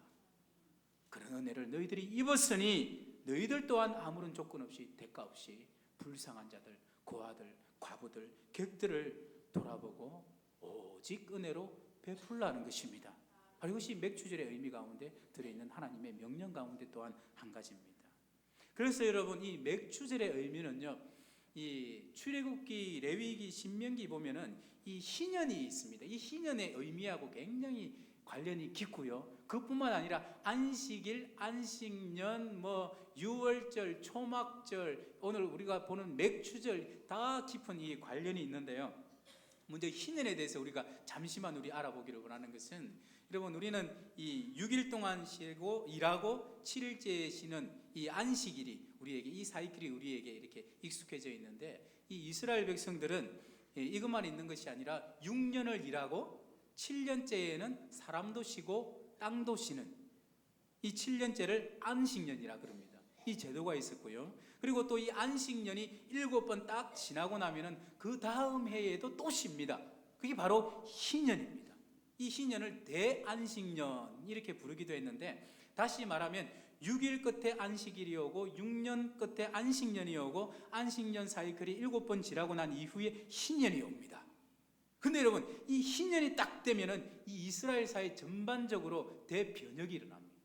그런 은혜를 너희들이 입었으니 너희들 또한 아무런 조건 없이 대가 없이 불쌍한 자들, 고아들, 과부들, 객들을 돌아보고 오직 은혜로 베풀라는 것입니다. 바로 이것이 맥추절의 의미 가운데 들어있는 하나님의 명령 가운데 또한 한 가지입니다. 그래서 여러분 이 맥추절의 의미는요, 이 출애굽기, 레위기, 신명기 보면은 이 희년이 있습니다. 이 희년의 의미하고 굉장히 관련이 깊고요. 그뿐만 아니라 안식일, 안식년, 유월절, 초막절, 오늘 우리가 보는 맥추절 다 깊은 이 관련이 있는데요. 먼저 희년에 대해서 우리가 잠시만 우리 알아보기를 원하는 것은, 여러분 우리는 이 6일 동안 쉬고 일하고 7일째 쉬는 이 안식일이 우리에게, 이 사이클이 우리에게 이렇게 익숙해져 있는데, 이 이스라엘 백성들은 이것만 있는 것이 아니라 6년을 일하고 7년째에는 사람도 쉬고 땅도 쉬는 이 7년째를 안식년이라 그럽니다. 이 제도가 있었고요. 그리고 또 이 안식년이 7번 딱 지나고 나면은 그 다음 해에도 또 쉽니다. 그게 바로 희년입니다. 이 희년을 대안식년 이렇게 부르기도 했는데, 다시 말하면 6일 끝에 안식일이 오고 6년 끝에 안식년이 오고 안식년 사이클이 7번 지나고 난 이후에 희년이 옵니다. 근데 여러분 이 희년이 딱 되면은 이 이스라엘 사회 전반적으로 대변혁이 일어납니다.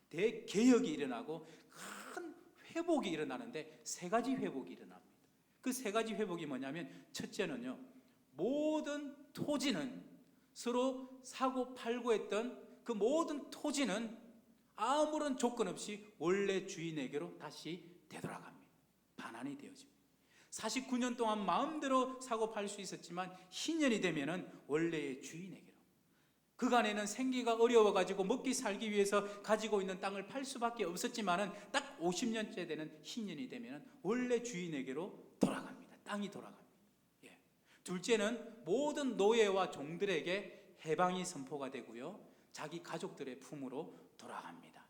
대개혁이 일어나고 큰 회복이 일어나는데 세 가지 회복이 일어납니다. 그 세 가지 회복이 뭐냐면, 첫째는요, 모든 토지는 서로 사고 팔고 했던 그 모든 토지는 아무런 조건 없이 원래 주인에게로 다시 되돌아갑니다. 반환이 되어집니다. 49년 동안 마음대로 사고 팔 수 있었지만 희년이 되면은 원래의 주인에게로, 그간에는 생계가 어려워가지고 먹기 살기 위해서 가지고 있는 땅을 팔 수밖에 없었지만은 딱 50년째 되는 희년이 되면은 원래 주인에게로 돌아갑니다. 땅이 돌아갑니다. 예. 둘째는 모든 노예와 종들에게 해방이 선포가 되고요, 자기 가족들의 품으로 돌아갑니다.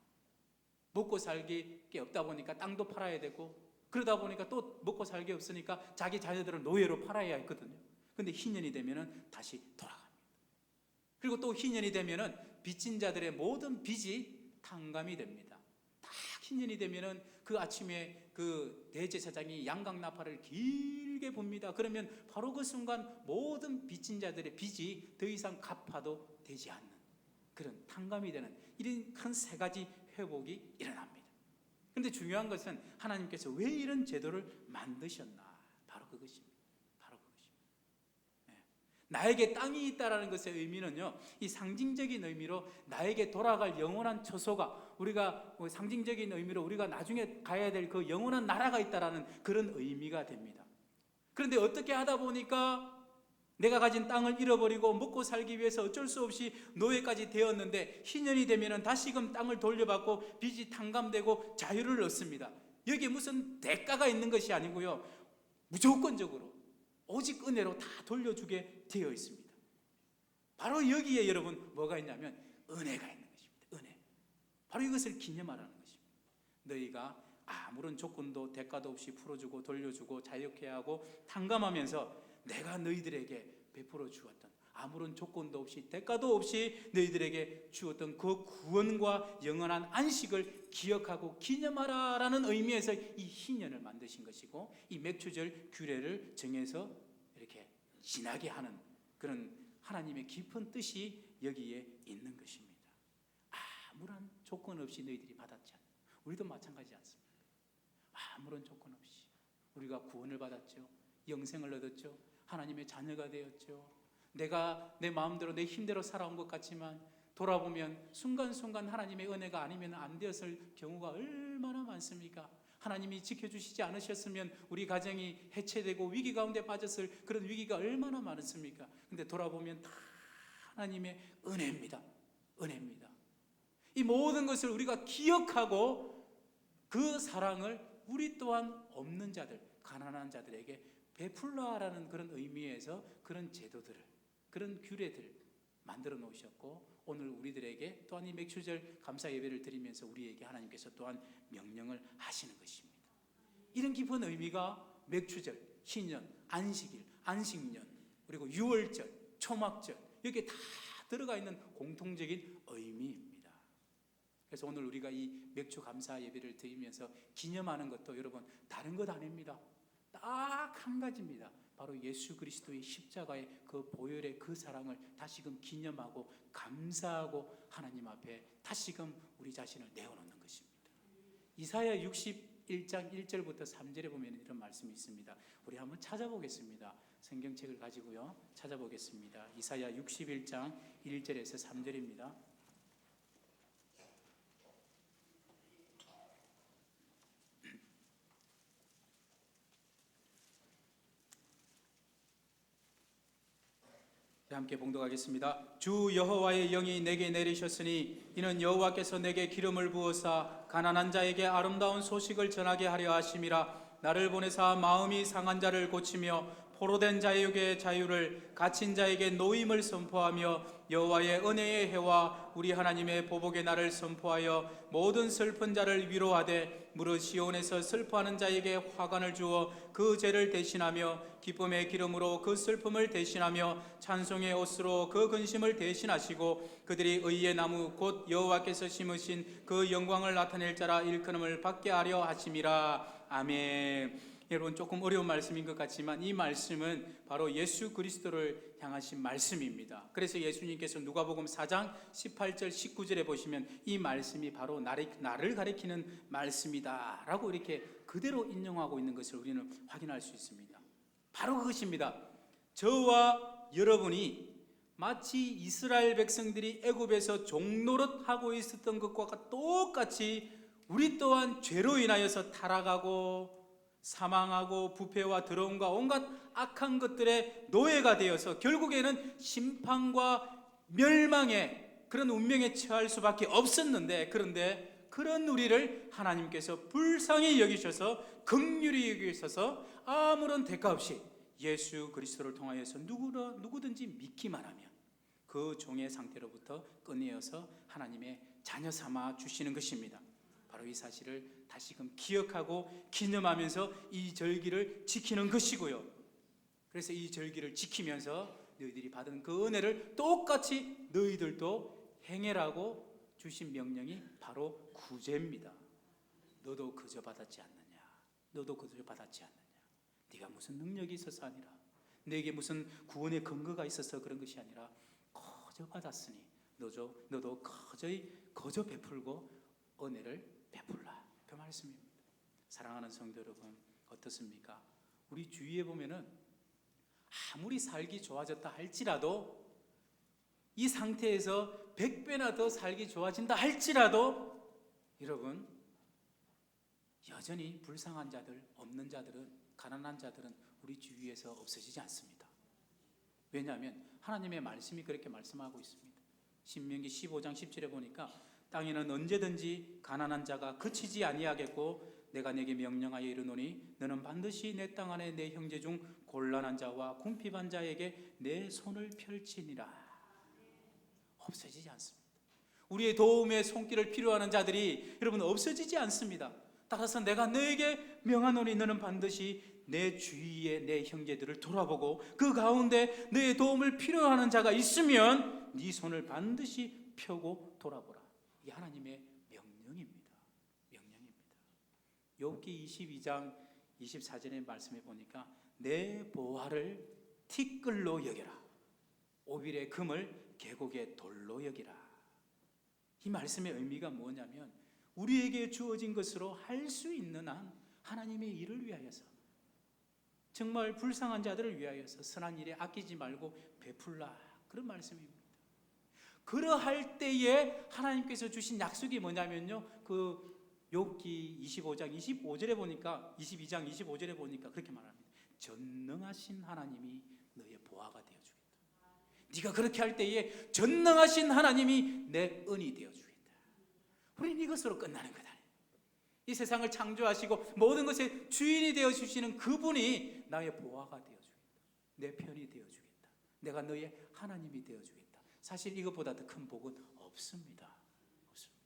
먹고 살기 게 없다 보니까 땅도 팔아야 되고, 그러다 보니까 또 먹고 살기 없으니까 자기 자녀들을 노예로 팔아야 했거든요. 근데 희년이 되면은 다시 돌아갑니다. 그리고 또 희년이 되면은 빚진 자들의 모든 빚이 탕감이 됩니다. 딱 희년이 되면은 그 아침에 그 대제사장이 양강나팔을 길게 봅니다. 그러면 바로 그 순간 모든 빚진 자들의 빚이 더 이상 갚아도 되지 않는 그런 탕감이 되는 이런 큰 세 가지 회복이 일어납니다. 그런데 중요한 것은 하나님께서 왜 이런 제도를 만드셨나? 바로 그것입니다. 바로 그것입니다. 네. 나에게 땅이 있다라는 것의 의미는요, 이 상징적인 의미로 나에게 돌아갈 영원한 처소가, 우리가 상징적인 의미로 우리가 나중에 가야 될 그 영원한 나라가 있다라는 그런 의미가 됩니다. 그런데 어떻게 하다 보니까 내가 가진 땅을 잃어버리고 먹고 살기 위해서 어쩔 수 없이 노예까지 되었는데, 희년이 되면 다시금 땅을 돌려받고 빚이 탕감되고 자유를 얻습니다. 여기에 무슨 대가가 있는 것이 아니고요, 무조건적으로 오직 은혜로 다 돌려주게 되어 있습니다. 바로 여기에 여러분 뭐가 있냐면 은혜가 있는 것입니다. 은혜. 바로 이것을 기념하라는 것입니다. 너희가 아무런 조건도 대가도 없이 풀어주고 돌려주고 자유케 하고 탕감하면서 내가 너희들에게 베풀어 주었던, 아무런 조건도 없이 대가도 없이 너희들에게 주었던 그 구원과 영원한 안식을 기억하고 기념하라라는 의미에서 이 희년을 만드신 것이고, 이 맥추절 규례를 정해서 이렇게 지나게 하는 그런 하나님의 깊은 뜻이 여기에 있는 것입니다. 아무런 조건 없이 너희들이 받았지 않나. 우리도 마찬가지지 않습니까? 아무런 조건 없이 우리가 구원을 받았죠. 영생을 얻었죠. 하나님의 자녀가 되었죠. 내가 내 마음대로 내 힘대로 살아온 것 같지만 돌아보면 순간순간 하나님의 은혜가 아니면 안 되었을 경우가 얼마나 많습니까? 하나님이 지켜주시지 않으셨으면 우리 가정이 해체되고 위기 가운데 빠졌을 그런 위기가 얼마나 많았습니까? 근데 돌아보면 다 하나님의 은혜입니다. 은혜입니다. 이 모든 것을 우리가 기억하고 그 사랑을 우리 또한 없는 자들, 가난한 자들에게 베풀라라는 그런 의미에서 그런 제도들을, 그런 규례들 만들어 놓으셨고, 오늘 우리들에게 또한 이 맥주절 감사 예배를 드리면서 우리에게 하나님께서 또한 명령을 하시는 것입니다. 이런 깊은 의미가 맥주절, 신년, 안식일, 안식년, 그리고 유월절, 초막절, 여기에 다 들어가 있는 공통적인 의미입니다. 그래서 오늘 우리가 이 맥주 감사 예배를 드리면서 기념하는 것도 여러분 다른 것 아닙니다. 딱 한 가지입니다. 바로 예수 그리스도의 십자가의 그 보혈의 그 사랑을 다시금 기념하고 감사하고 하나님 앞에 다시금 우리 자신을 내어놓는 것입니다. 이사야 61장 1절부터 3절에 보면 이런 말씀이 있습니다. 우리 한번 찾아보겠습니다. 성경책을 가지고요, 찾아보겠습니다. 이사야 61장 1절에서 3절입니다. 함께 봉독하겠습니다. 주 여호와의 영이 내게 내리셨으니 이는 여호와께서 내게 기름을 부어사 가난한 자에게 아름다운 소식을 전하게 하려 하심이라. 나를 보내사 마음이 상한 자를 고치며 포로된 자에게 자유를, 갇힌 자에게 노임을 선포하며 여호와의 은혜의 해와 우리 하나님의 보복의 날을 선포하여 모든 슬픈 자를 위로하되 무릇 시온에서 슬퍼하는 자에게 화관을 주어 그 죄를 대신하며 기쁨의 기름으로 그 슬픔을 대신하며 찬송의 옷으로 그 근심을 대신하시고 그들이 의의 나무 곧 여호와께서 심으신 그 영광을 나타낼 자라 일컬음을 받게 하려 하심이라. 아멘. 여러분, 조금 어려운 말씀인 것 같지만 이 말씀은 바로 예수 그리스도를 향하신 말씀입니다. 그래서 예수님께서 누가복음 4장 18절 19절에 보시면 이 말씀이 바로 나를 가리키는 말씀이다 라고 이렇게 그대로 인용하고 있는 것을 우리는 확인할 수 있습니다. 바로 그것입니다. 저와 여러분이 마치 이스라엘 백성들이 애굽에서 종노릇하고 있었던 것과 똑같이 우리 또한 죄로 인하여서 타락하고 사망하고 부패와 더러움과 온갖 악한 것들의 노예가 되어서 결국에는 심판과 멸망의 그런 운명에 처할 수밖에 없었는데, 그런데 그런 우리를 하나님께서 불쌍히 여기셔서 긍휼히 여기셔서 아무런 대가 없이 예수 그리스도를 통하여서 누구든지 믿기만 하면 그 종의 상태로부터 꺼내어서 하나님의 자녀 삼아 주시는 것입니다. 바로 이 사실을 다시금 기억하고 기념하면서 이 절기를 지키는 것이고요. 그래서 이 절기를 지키면서 너희들이 받은 그 은혜를 똑같이 너희들도 행해라고 주신 명령이 바로 구제입니다. 너도 그저 받았지 않느냐? 너도 그저 받았지 않느냐? 네가 무슨 능력이 있어서 아니라, 내게 무슨 구원의 근거가 있어서 그런 것이 아니라 거저 받았으니 너도 거저 베풀고 은혜를 베풀라, 그 말씀입니다. 사랑하는 성도 여러분, 어떻습니까? 우리 주위에 보면은 아무리 살기 좋아졌다 할지라도, 이 상태에서 100배나 더 살기 좋아진다 할지라도 여러분, 여전히 불쌍한 자들, 없는 자들은, 가난한 자들은 우리 주위에서 없어지지 않습니다. 왜냐하면 하나님의 말씀이 그렇게 말씀하고 있습니다. 신명기 15장 10절에 보니까 땅에는 언제든지 가난한 자가 그치지 아니하겠고 내가 내게 명령하여 이르노니 너는 반드시 내 땅 안에 내 형제 중 곤란한 자와 궁핍한 자에게 내 손을 펼치니라. 없어지지 않습니다. 우리의 도움의 손길을 필요하는 자들이 여러분 없어지지 않습니다. 따라서 내가 너에게 명하노니 너는 반드시 내 주위에 내 형제들을 돌아보고 그 가운데 너의 도움을 필요하는 자가 있으면 네 손을 반드시 펴고 돌아보라. 이게 하나님의 명령입니다. 명령입니다. 욥기 22장 24절의 말씀에 보니까 내 보화를 티끌로 여겨라, 오빌의 금을 계곡의 돌로 여기라. 이 말씀의 의미가 뭐냐면 우리에게 주어진 것으로 할 수 있는 한 하나님의 일을 위하여서, 정말 불쌍한 자들을 위하여서 선한 일에 아끼지 말고 베풀라, 그런 말씀입니다. 그러할 때에 하나님께서 주신 약속이 뭐냐면요, 그 욥기 25장 25절에 보니까, 22장 25절에 보니까 그렇게 말합니다. 전능하신 하나님이 너의 보화가 되어주겠다. 네가 그렇게 할 때에 전능하신 하나님이 내 은이 되어주겠다. 우리는 이것으로 끝나는 거다. 이 세상을 창조하시고 모든 것의 주인이 되어주시는 그분이 나의 보화가 되어주겠다. 내 편이 되어주겠다. 내가 너의 하나님이 되어주겠다. 사실 이것보다 더 큰 복은 없습니다. 없습니다.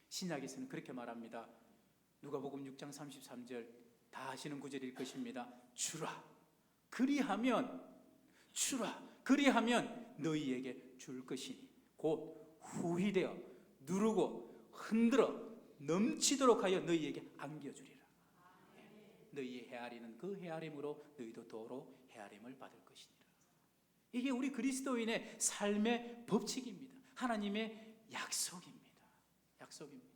신약에서는 그렇게 말합니다. 누가복음 6장 33절 다 아시는 구절일 것입니다. 주라 그리하면 너희에게 줄 것이니 곧 후히되어 누르고 흔들어 넘치도록 하여 너희에게 안겨주리라. 너희의 헤아리는 그 헤아림으로 너희도 도로 헤아림을 받을 것이니라. 이게 우리 그리스도인의 삶의 법칙입니다. 하나님의 약속입니다. 약속입니다.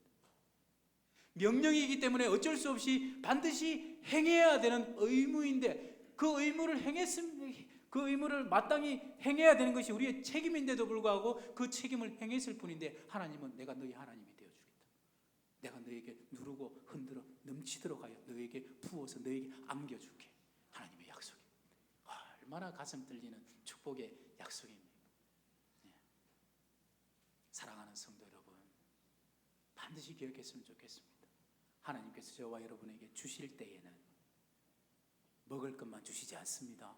명령이기 때문에 어쩔 수 없이 반드시 행해야 되는 의무인데, 그 의무를 그 의무를 마땅히 행해야 되는 것이 우리의 책임인데도 불구하고 그 책임을 행했을 뿐인데, 하나님은 내가 너희 하나님이 되어주겠다. 내가 너에게 누르고 흔들어 넘치도록 하여 너에게 부어서 너에게 안겨줄게. 하나님의 약속입니다. 얼마나 가슴 떨리는 축복의 약속입니다. 사랑하는 성도 여러분, 반드시 기억했으면 좋겠습니다. 하나님께서 저와 여러분에게 주실 때에는 먹을 것만 주시지 않습니다.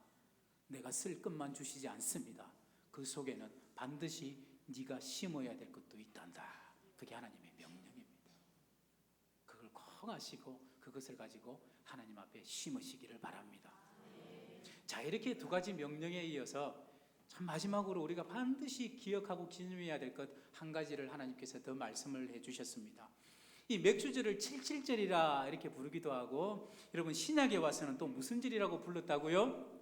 내가 쓸 것만 주시지 않습니다. 그 속에는 반드시 네가 심어야 될 것도 있단다. 그게 하나님의 명령입니다. 그걸 꼭 아시고 그것을 가지고 하나님 앞에 심으시기를 바랍니다. 자, 이렇게 두 가지 명령에 이어서 참 마지막으로 우리가 반드시 기억하고 기념해야 될 것 한 가지를 하나님께서 더 말씀을 해주셨습니다. 이 맥주절을 77절이라 이렇게 부르기도 하고, 여러분 신약에 와서는 또 무슨 절이라고 불렀다고요?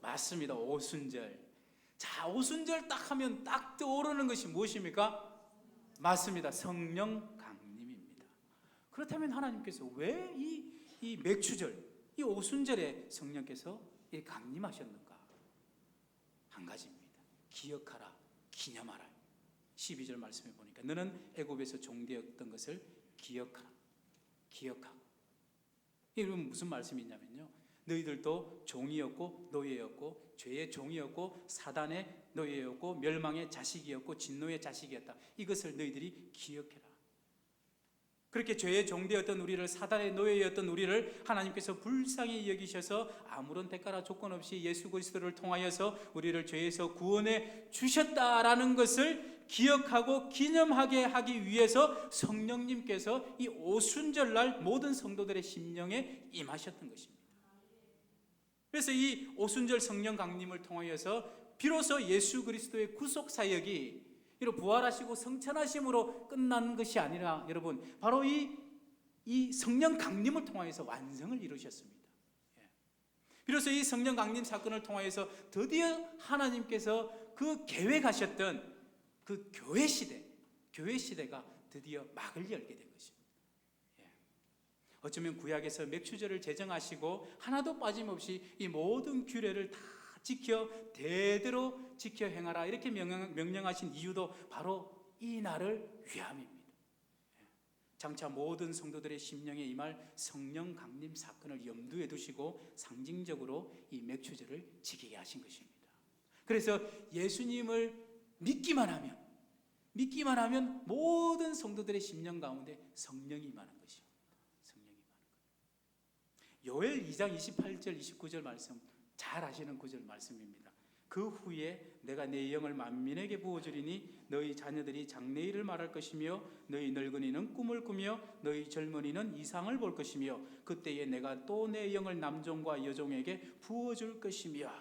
맞습니다. 오순절. 자, 오순절 딱 하면 딱 떠오르는 것이 무엇입니까? 맞습니다. 성령 강림입니다. 그렇다면 하나님께서 왜 이 맥주절, 이 오순절에 성령께서 이렇게 강림하셨는가? 한 가지입니다. 기억하라, 기념하라. 12절 말씀해 보니까 너는 애굽에서 종되었던 것을 기억하라. 기억하고. 이게 무슨 말씀이냐면요, 너희들도 종이었고 노예였고 죄의 종이었고 사단의 노예였고 멸망의 자식이었고 진노의 자식이었다. 이것을 너희들이 기억해라. 그렇게 죄의 종되었던 우리를, 사단의 노예였던 우리를 하나님께서 불쌍히 여기셔서 아무런 대가나 조건 없이 예수 그리스도를 통하여서 우리를 죄에서 구원해 주셨다라는 것을 기억하고 기념하게 하기 위해서 성령님께서 이 오순절날 모든 성도들의 심령에 임하셨던 것입니다. 그래서 이 오순절 성령 강림을 통하여서 비로소 예수 그리스도의 구속 사역이 이로 부활하시고 성천하심으로 끝난 것이 아니라, 여러분 바로 이 성령 강림을 통하여서 완성을 이루셨습니다. 비로소 이 성령 강림 사건을 통하여서 드디어 하나님께서 그 계획하셨던 그 교회 시대가 드디어 막을 열게 된 것입니다. 어쩌면 구약에서 맥주절을 제정하시고 하나도 빠짐없이 이 모든 규례를 다 지켜 대대로 지켜 행하라 이렇게 명령하신 이유도 바로 이 날을 위함입니다. 장차 모든 성도들의 심령에 임할 성령 강림 사건을 염두에 두시고 상징적으로 이 맥주절을 지키게 하신 것입니다. 그래서 예수님을 믿기만 하면 모든 성도들의 심령 가운데 성령이 임하는 것입니다. 성령이 임하는 것. 요엘 2장 28절 29절 말씀 잘 아시는 구절 말씀입니다. 그 후에 내가 내 영을 만민에게 부어주리니 너희 자녀들이 장래일을 말할 것이며 너희 늙은이는 꿈을 꾸며 너희 젊은이는 이상을 볼 것이며 그때에 내가 또 내 영을 남종과 여종에게 부어줄 것이며.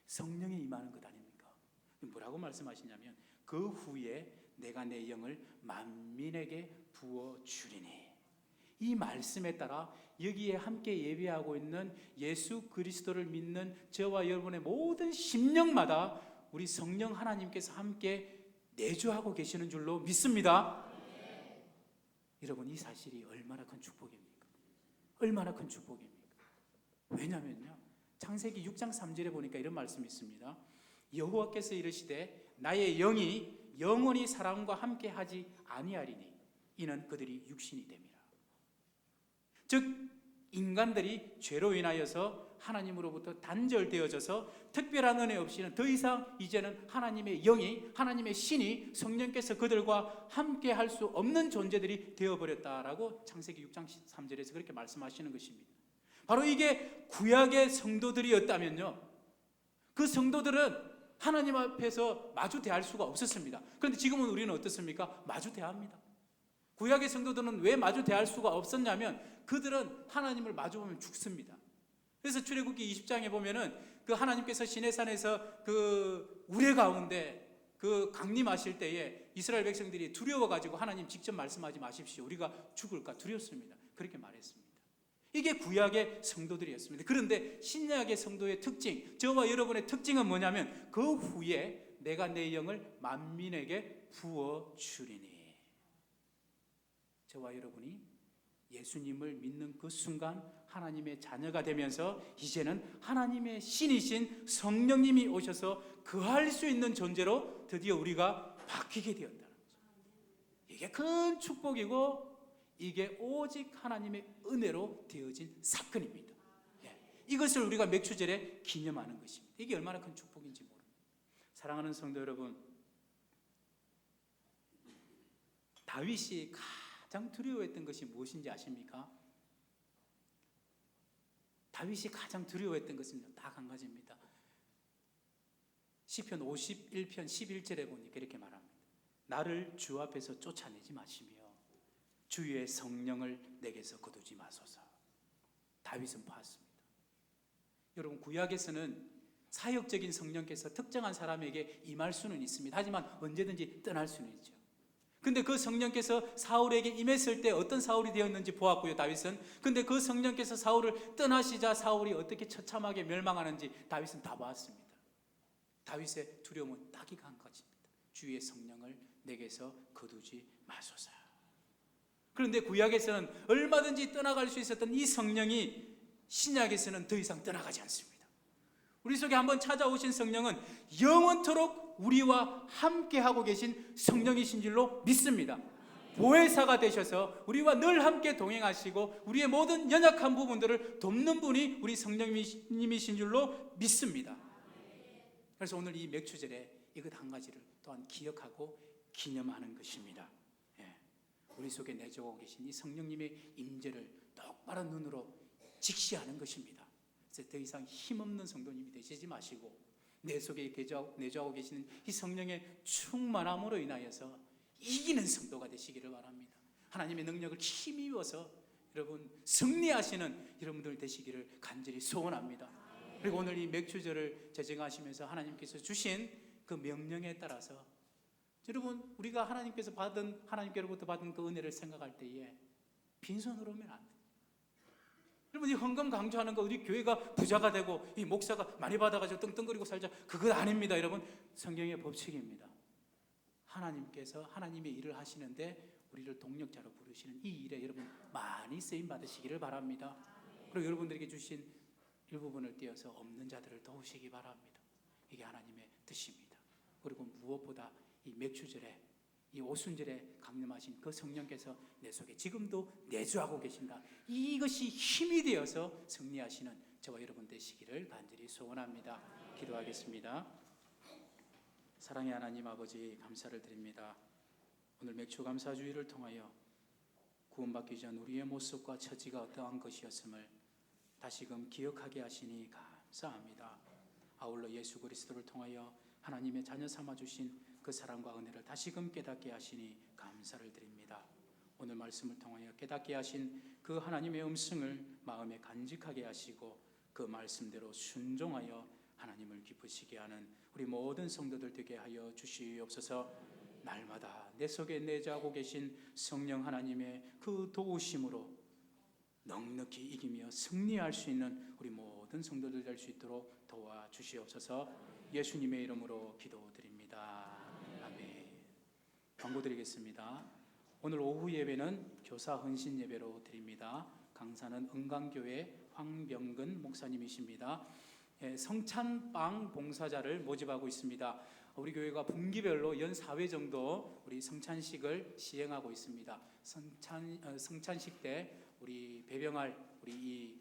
성령이 임하는 것 아닙니까? 뭐라고 말씀하시냐면 그 후에 내가 내 영을 만민에게 부어주리니. 이 말씀에 따라 여기에 함께 예배하고 있는 예수 그리스도를 믿는 저와 여러분의 모든 심령마다 우리 성령 하나님께서 함께 내주하고 계시는 줄로 믿습니다. 여러분 이 사실이 얼마나 큰 축복입니까? 얼마나 큰 축복입니까? 왜냐면요, 창세기 6장 3절에 보니까 이런 말씀이 있습니다. 여호와께서 이르시되 나의 영이 영원히 사람과 함께 하지 아니하리니 이는 그들이 육신이 됨이라. 즉 인간들이 죄로 인하여서 하나님으로부터 단절되어져서 특별한 은혜 없이는 더 이상 이제는 하나님의 영이, 하나님의 신이, 성령께서 그들과 함께 할 수 없는 존재들이 되어버렸다라고 창세기 6장 3절에서 그렇게 말씀하시는 것입니다. 바로 이게 구약의 성도들이었다면요, 그 성도들은 하나님 앞에서 마주 대할 수가 없었습니다. 그런데 지금은 우리는 어떻습니까? 마주 대합니다. 구약의 성도들은 왜 마주 대할 수가 없었냐면 그들은 하나님을 마주보면 죽습니다. 그래서 출애굽기 20장에 보면은 그 하나님께서 시내산에서 그 우레 가운데 그 강림하실 때에 이스라엘 백성들이 두려워가지고 하나님 직접 말씀하지 마십시오. 우리가 죽을까 두렵습니다. 그렇게 말했습니다. 이게 구약의 성도들이었습니다. 그런데 신약의 성도의 특징, 저와 여러분의 특징은 뭐냐면 그 후에 내가 내 영을 만민에게 부어주리니, 저와 여러분이 예수님을 믿는 그 순간 하나님의 자녀가 되면서 이제는 하나님의 신이신 성령님이 오셔서 거할 수 있는 존재로 드디어 우리가 바뀌게 되었다는 거죠. 이게 큰 축복이고 이게 오직 하나님의 은혜로 되어진 사건입니다. 이것을 우리가 맥추절에 기념하는 것입니다. 이게 얼마나 큰 축복인지 모릅니다. 사랑하는 성도 여러분, 다윗이 가장 두려워했던 것이 무엇인지 아십니까? 다윗이 가장 두려워했던 것은 딱 한 가지입니다. 시편 51편 11절에 보니까 이렇게 말합니다. 나를 주 앞에서 쫓아내지 마시며 주의 성령을 내게서 거두지 마소서. 다윗은 보았습니다. 여러분, 구약에서는 사역적인 성령께서 특정한 사람에게 임할 수는 있습니다. 하지만 언제든지 떠날 수는 있죠. 근데 그 성령께서 사울에게 임했을 때 어떤 사울이 되었는지 보았고요, 다윗은. 근데 그 성령께서 사울을 떠나시자 사울이 어떻게 처참하게 멸망하는지 다윗은 다 보았습니다. 다윗의 두려움은 딱 이거 한 가지입니다. 주의 성령을 내게서 거두지 마소서. 그런데 구약에서는 얼마든지 떠나갈 수 있었던 이 성령이 신약에서는 더 이상 떠나가지 않습니다. 우리 속에 한번 찾아오신 성령은 영원토록 우리와 함께하고 계신 성령이신 줄로 믿습니다. 보혜사가 되셔서 우리와 늘 함께 동행하시고 우리의 모든 연약한 부분들을 돕는 분이 우리 성령님이신 줄로 믿습니다. 그래서 오늘 이 맥추절에 이것 한 가지를 또한 기억하고 기념하는 것입니다. 우리 속에 내주고 계신 이 성령님의 임재를 똑바른 눈으로 직시하는 것입니다. 그래서 더 이상 힘없는 성도님이 되시지 마시고 내 속에 내주하고 계시는 이 성령의 충만함으로 인하여서 이기는 성도가 되시기를 바랍니다. 하나님의 능력을 힘입어서 여러분 승리하시는 여러분들 되시기를 간절히 소원합니다. 그리고 오늘 이 맥추절을 제정하시면서 하나님께서 주신 그 명령에 따라서 여러분, 우리가 하나님께로부터 받은 그 은혜를 생각할 때에 빈손으로 오면 안 돼요. 여러분, 이 헌금 강조하는 거 우리 교회가 부자가 되고 이 목사가 많이 받아가지고 떵떵거리고 살자, 그건 아닙니다. 여러분, 성경의 법칙입니다. 하나님께서 하나님의 일을 하시는데 우리를 동력자로 부르시는 이 일에 여러분 많이 쓰임 받으시기를 바랍니다. 그리고 여러분들에게 주신 일부분을 떼어서 없는 자들을 도우시기 바랍니다. 이게 하나님의 뜻입니다. 그리고 무엇보다 이 맥추절에 이 오순절에 강림하신 그 성령께서 내 속에 지금도 내주하고 계신다. 이것이 힘이 되어서 승리하시는 저와 여러분 되시기를 간절히 소원합니다. 기도하겠습니다. 사랑의 하나님 아버지, 감사를 드립니다. 오늘 맥추 감사주의를 통하여 구원받기 전 우리의 모습과 처지가 어떠한 것이었음을 다시금 기억하게 하시니 감사합니다. 아울러 예수 그리스도를 통하여 하나님의 자녀 삼아 주신 그 사랑과 은혜를 다시금 깨닫게 하시니 감사를 드립니다. 오늘 말씀을 통하여 깨닫게 하신 그 하나님의 음성을 마음에 간직하게 하시고 그 말씀대로 순종하여 하나님을 기쁘시게 하는 우리 모든 성도들 되게 하여 주시옵소서. 날마다 내 속에 내주하고 계신 성령 하나님의 그 도우심으로 넉넉히 이기며 승리할 수 있는 우리 모든 성도들 될 수 있도록 도와주시옵소서. 예수님의 이름으로 기도드립니다. 아멘. 광고 드리겠습니다. 오늘 오후 예배는 교사 헌신 예배로 드립니다. 강사는 은강교회 황병근 목사님이십니다. 성찬빵 봉사자를 모집하고 있습니다. 우리 교회가 분기별로 연 4회 정도 우리 성찬식을 시행하고 있습니다. 성찬식 때 우리 배병할 우리 이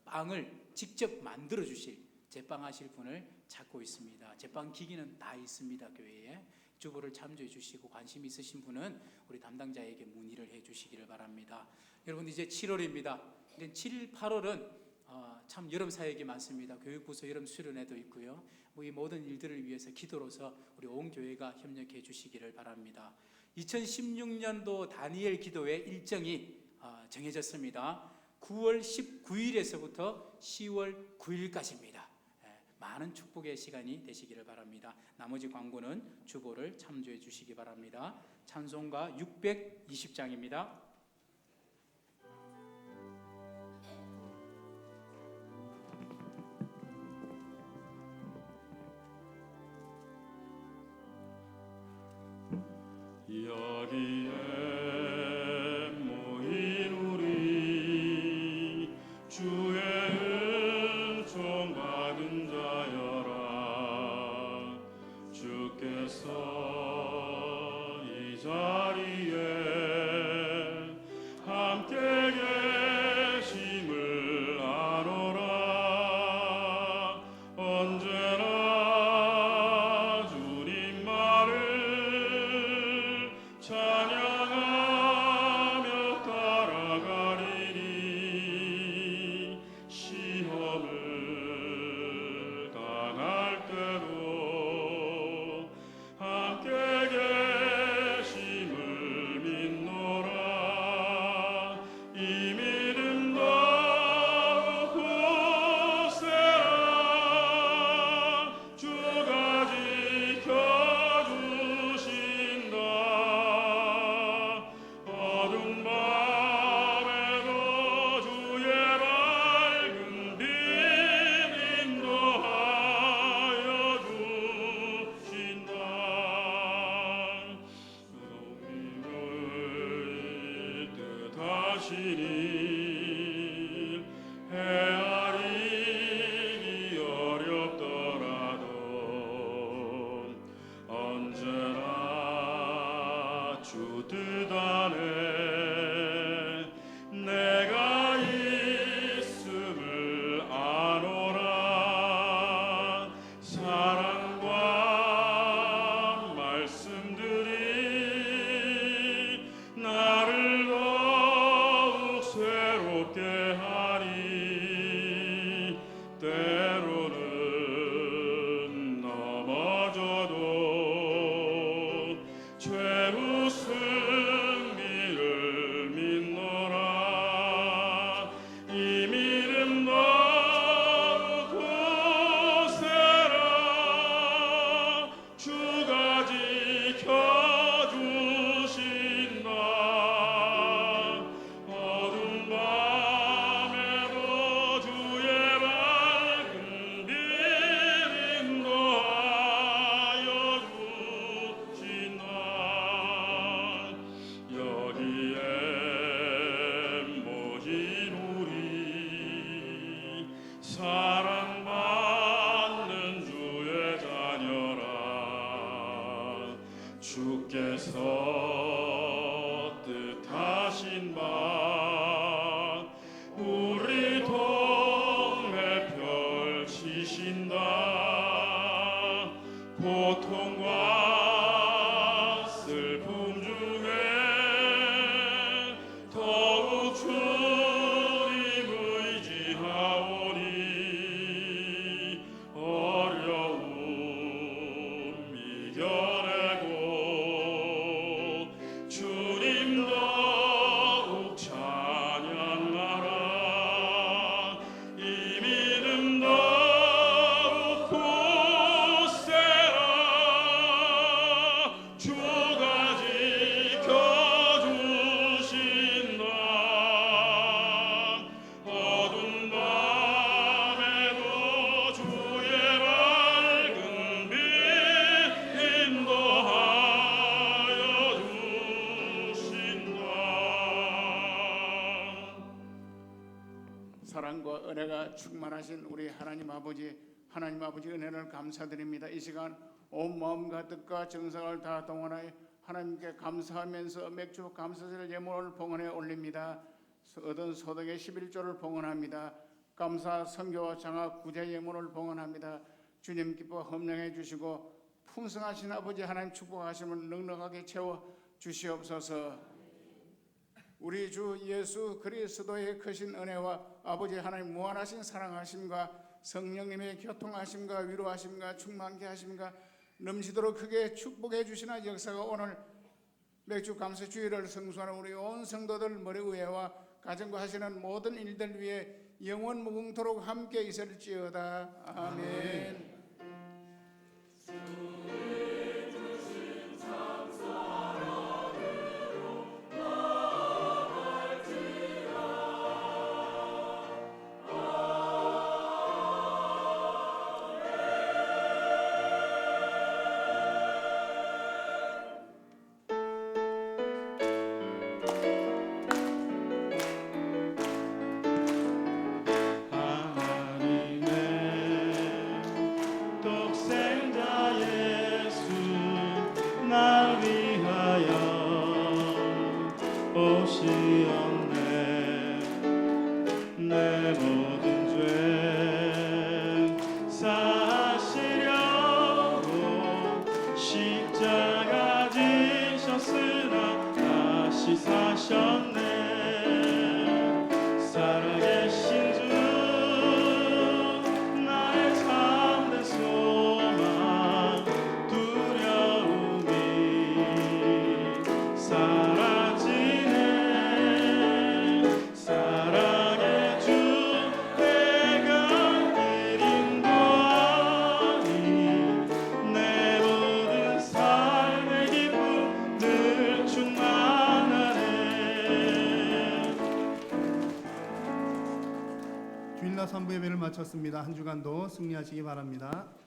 빵을 직접 만들어 주실 제빵하실 분을 찾고 있습니다. 제빵 기기는 다 있습니다. 교회에 주보를 참조해 주시고 관심 있으신 분은 우리 담당자에게 문의를 해 주시기를 바랍니다. 여러분 이제 7월입니다. 7, 8월은 참 여름 사역이 많습니다. 교육부서 여름 수련회도 있고요. 이 모든 일들을 위해서 기도로서 우리 온 교회가 협력해 주시기를 바랍니다. 2016년도 다니엘 기도회 일정이 정해졌습니다. 9월 19일에서부터 10월 9일까지입니다. 많은 축복의 시간이 되시기를 바랍니다. 나머지 광고는 주보를 참조해 주시기 바랍니다. 찬송가 620장입니다. 여기에 모인 우리 주의 은총 받은 자여라. 주께서 이 자리에 함께 계심을 아노라. 언제나 주님 말을 찬양하며 따라가리니 시험을 당할 때도 함께 계심을 믿노라. 이 믿음 더욱 굳세라. 주가 지켜주신다. 어두운 밤에도 주의 밝은 빛 인도하여 주신다. 우리의 뜻하시니 헤아리기 어렵더라도 언제나 주 뜻 안에 내가 있음을 아노라. 사랑과 말씀들이 나를 더욱 새롭게 하니 때로는 넘어져도 죄로 승리를 믿노라. 이 믿음 더욱 굳세라. 주가 지켜주신다. 어두운 밤에도 주의 밝은 빛 인도하여 주신다. 여기에 모인 우리 사랑받는 주의 자녀라. 주께서 뜻하신 바 우리 동네 펼치신다. 고통과 슬픔 중에 더욱 주님 의지하오니 어려움 이겨내고 주님 더욱 사랑과 은혜가 충만하신 우리 하나님 아버지 은혜를 감사드립니다. 이 시간 온 마음과 뜻과 정성을 다 동원하여 하나님께 감사하면서 맥주 감사절 예물을 봉헌해 올립니다. 얻은 소득의 11조를 봉헌합니다. 감사 선교와 장학 구제 예물을 봉헌합니다. 주님 기뻐 험령해 주시고 풍성하신 아버지 하나님 축복하심을 넉넉하게 채워 주시옵소서. 우리 주 예수 그리스도의 크신 은혜와 아버지 하나님 무한하신 사랑하심과 성령님의 교통하심과 위로하심과 충만케 하심과 넘치도록 크게 축복해 주시는 역사가 오늘 맥주 감사 주일을 성수하는 우리 온 성도들 머리 위에와 가정과 하시는 모든 일들 위에 영원 무궁토록 함께 있을지어다. 아멘. 날 위하여 오시었네. 내 모든 죄 사시려고 십자가 지셨으나 다시 사셨네. 살아계신 주 나의 참된 소망 두려움이 사라지네. 사랑의 주 내가 길 인도하니 내 모든 삶의 기쁨 늘 충만하네. 주일날 3부 예배를 마쳤습니다. 한 주간도 승리하시기 바랍니다.